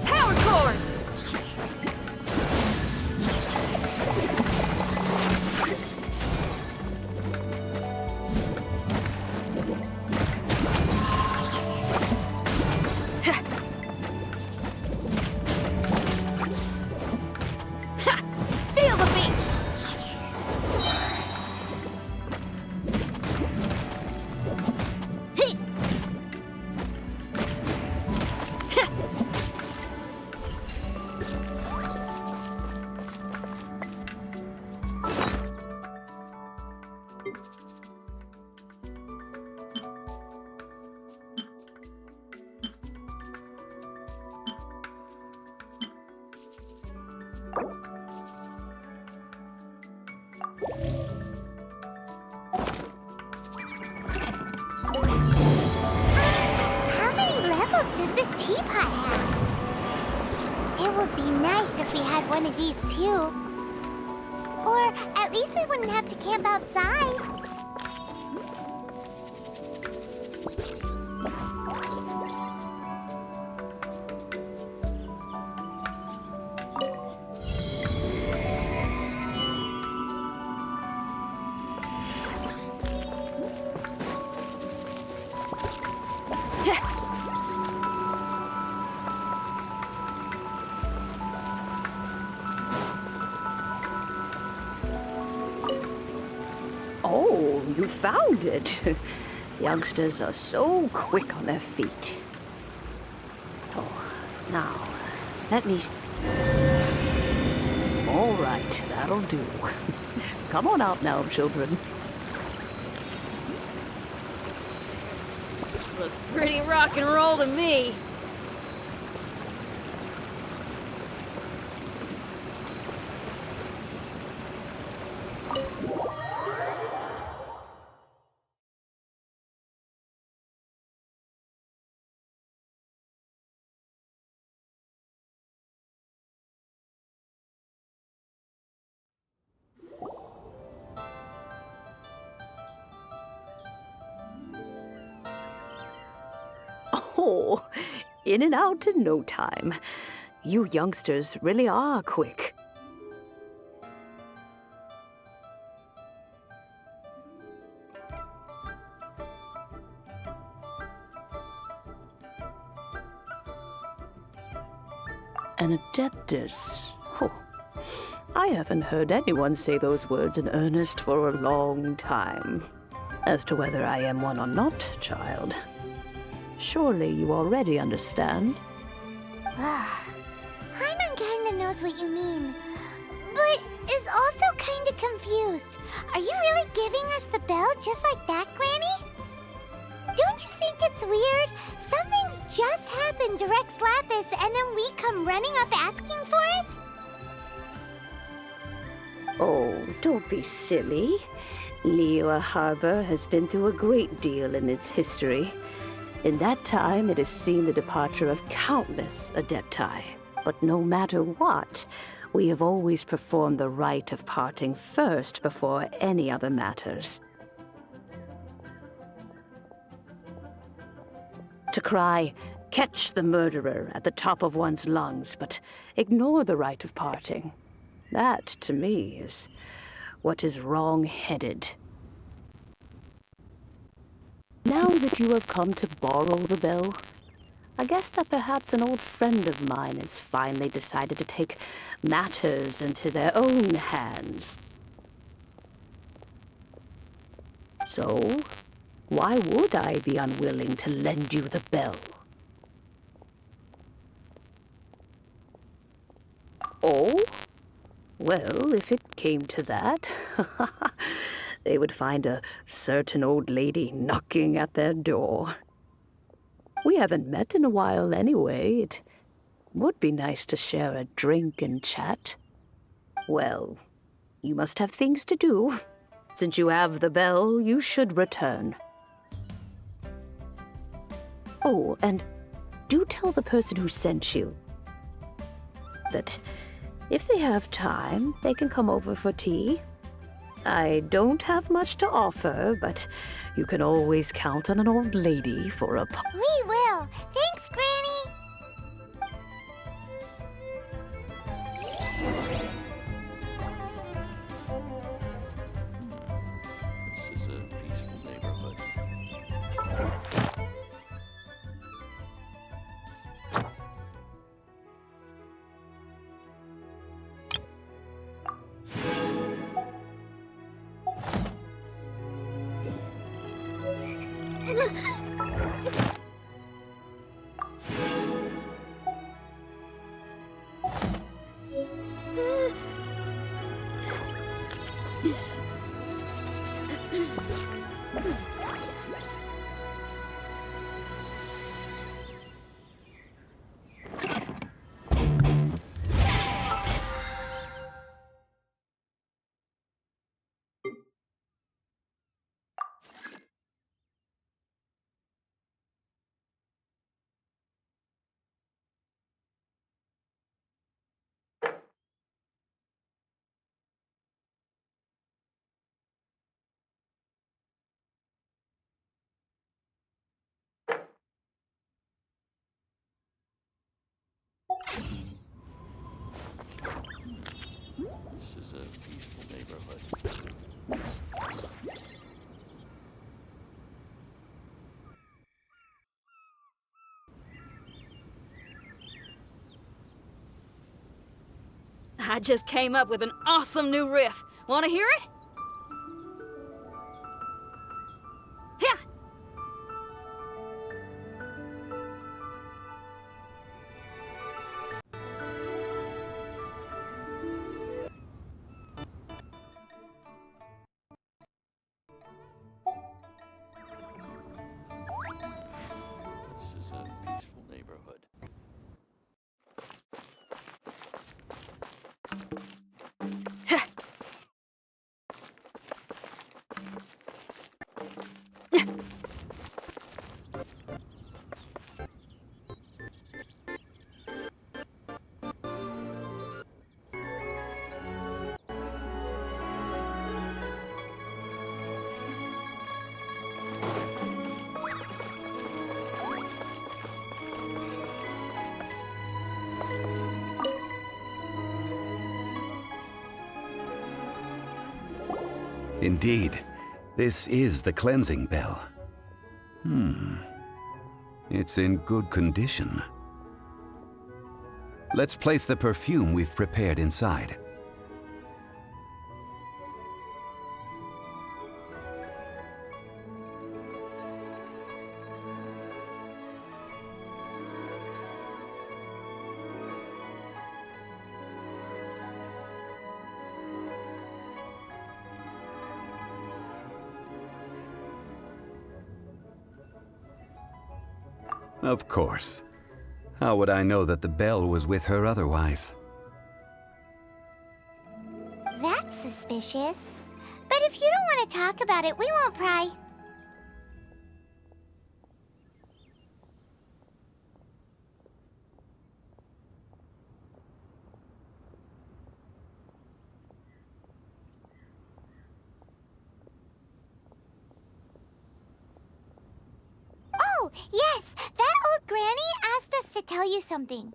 Power cord! It would be nice if we had one of these too. Or at least we wouldn't have to camp outside. Oh, you found it. Youngsters are so quick on their feet. Oh, now, let me... All right, that'll do. Come on out now, children. Looks pretty rock and roll to me. Oh, in and out in no time. You youngsters really are quick. An adeptus. Oh, I haven't heard anyone say those words in earnest for a long time. As to whether I am one or not, child, surely you already understand. Hyman kinda knows what you mean, but is also kinda confused. Are you really giving us the bell just like that, Granny? Don't you think it's weird? Something's just happened to Rex Lapis and then we come running up asking for it? Oh, don't be silly. Liyue Harbor has been through a great deal in its history. In that time, it has seen the departure of countless adepti. But no matter what, we have always performed the rite of parting first before any other matters. To cry, "Catch the murderer," at the top of one's lungs, but ignore the rite of parting. That, to me, is what is wrong-headed. Now that you have come to borrow the bell, I guess that perhaps an old friend of mine has finally decided to take matters into their own hands. So, why would I be unwilling to lend you the bell? Oh? Well, if it came to that, they would find a certain old lady knocking at their door. We haven't met in a while anyway. It would be nice to share a drink and chat. Well, you must have things to do. Since you have the bell, you should return. Oh, and do tell the person who sent you that if they have time, they can come over for tea. I don't have much to offer, but you can always count on an old lady for a... We will. Thanks, Granny. This is a peaceful neighborhood. a peaceful neighborhood. I just came up with an awesome new riff. Want to hear it? Yeah. This is a peaceful neighborhood. Indeed, this is the cleansing bell. It's in good condition. Let's place the perfume we've prepared inside. Of course. How would I know that the bell was with her otherwise? That's suspicious. But if you don't want to talk about it, we won't pry. Oh, yes! That old granny asked us to tell you something.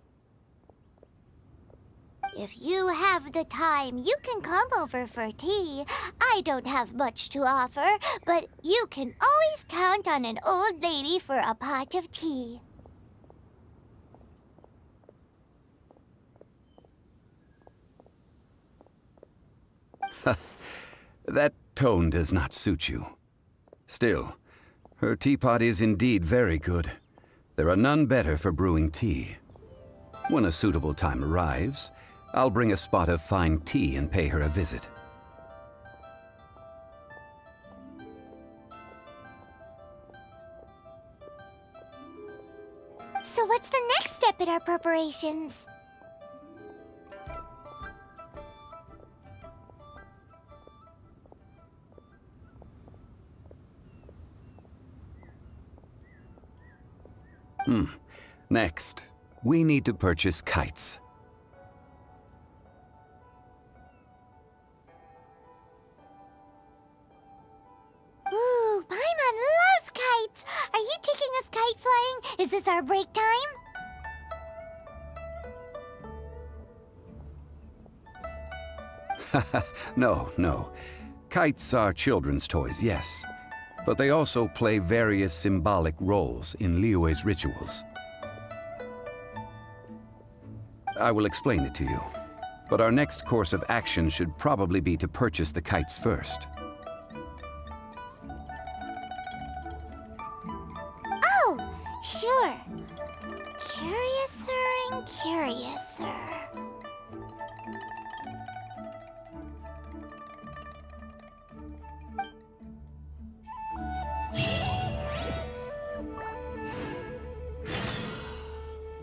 If you have the time, you can come over for tea. I don't have much to offer, but you can always count on an old lady for a pot of tea. That tone does not suit you. Still, her teapot is indeed very good. There are none better for brewing tea. When a suitable time arrives, I'll bring a spot of fine tea and pay her a visit. So what's the next step in our preparations? Next, we need to purchase kites. Ooh, Paimon loves kites! Are you taking us kite flying? Is this our break time? No. Kites are children's toys, yes. But they also play various symbolic roles in Liyue's rituals. I will explain it to you. But our next course of action should probably be to purchase the kites first. Oh, sure. Curiouser and curiouser.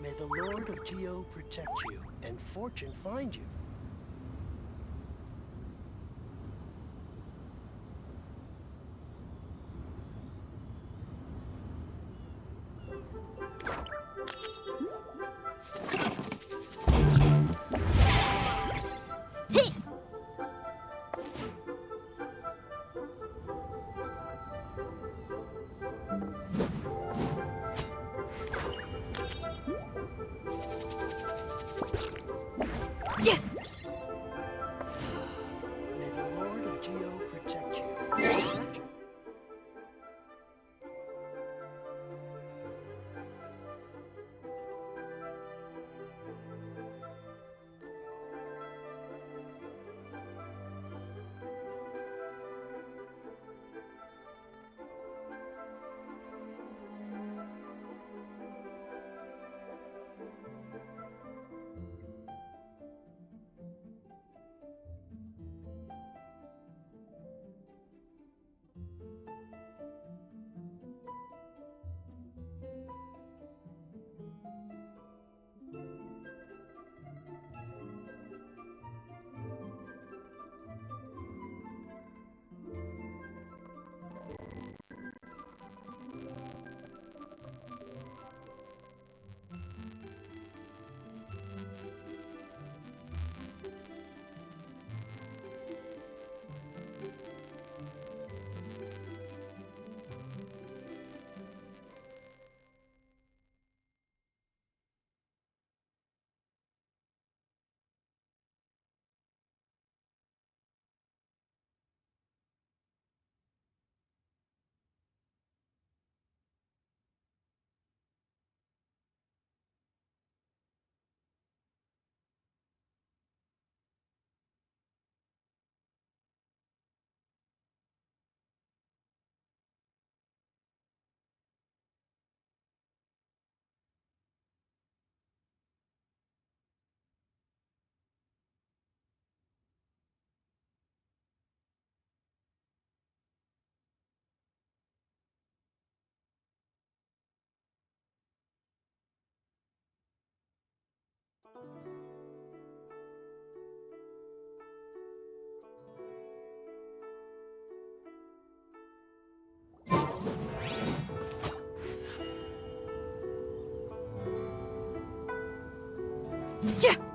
May the Lord of Geo protect you and fortune find you. Yeah.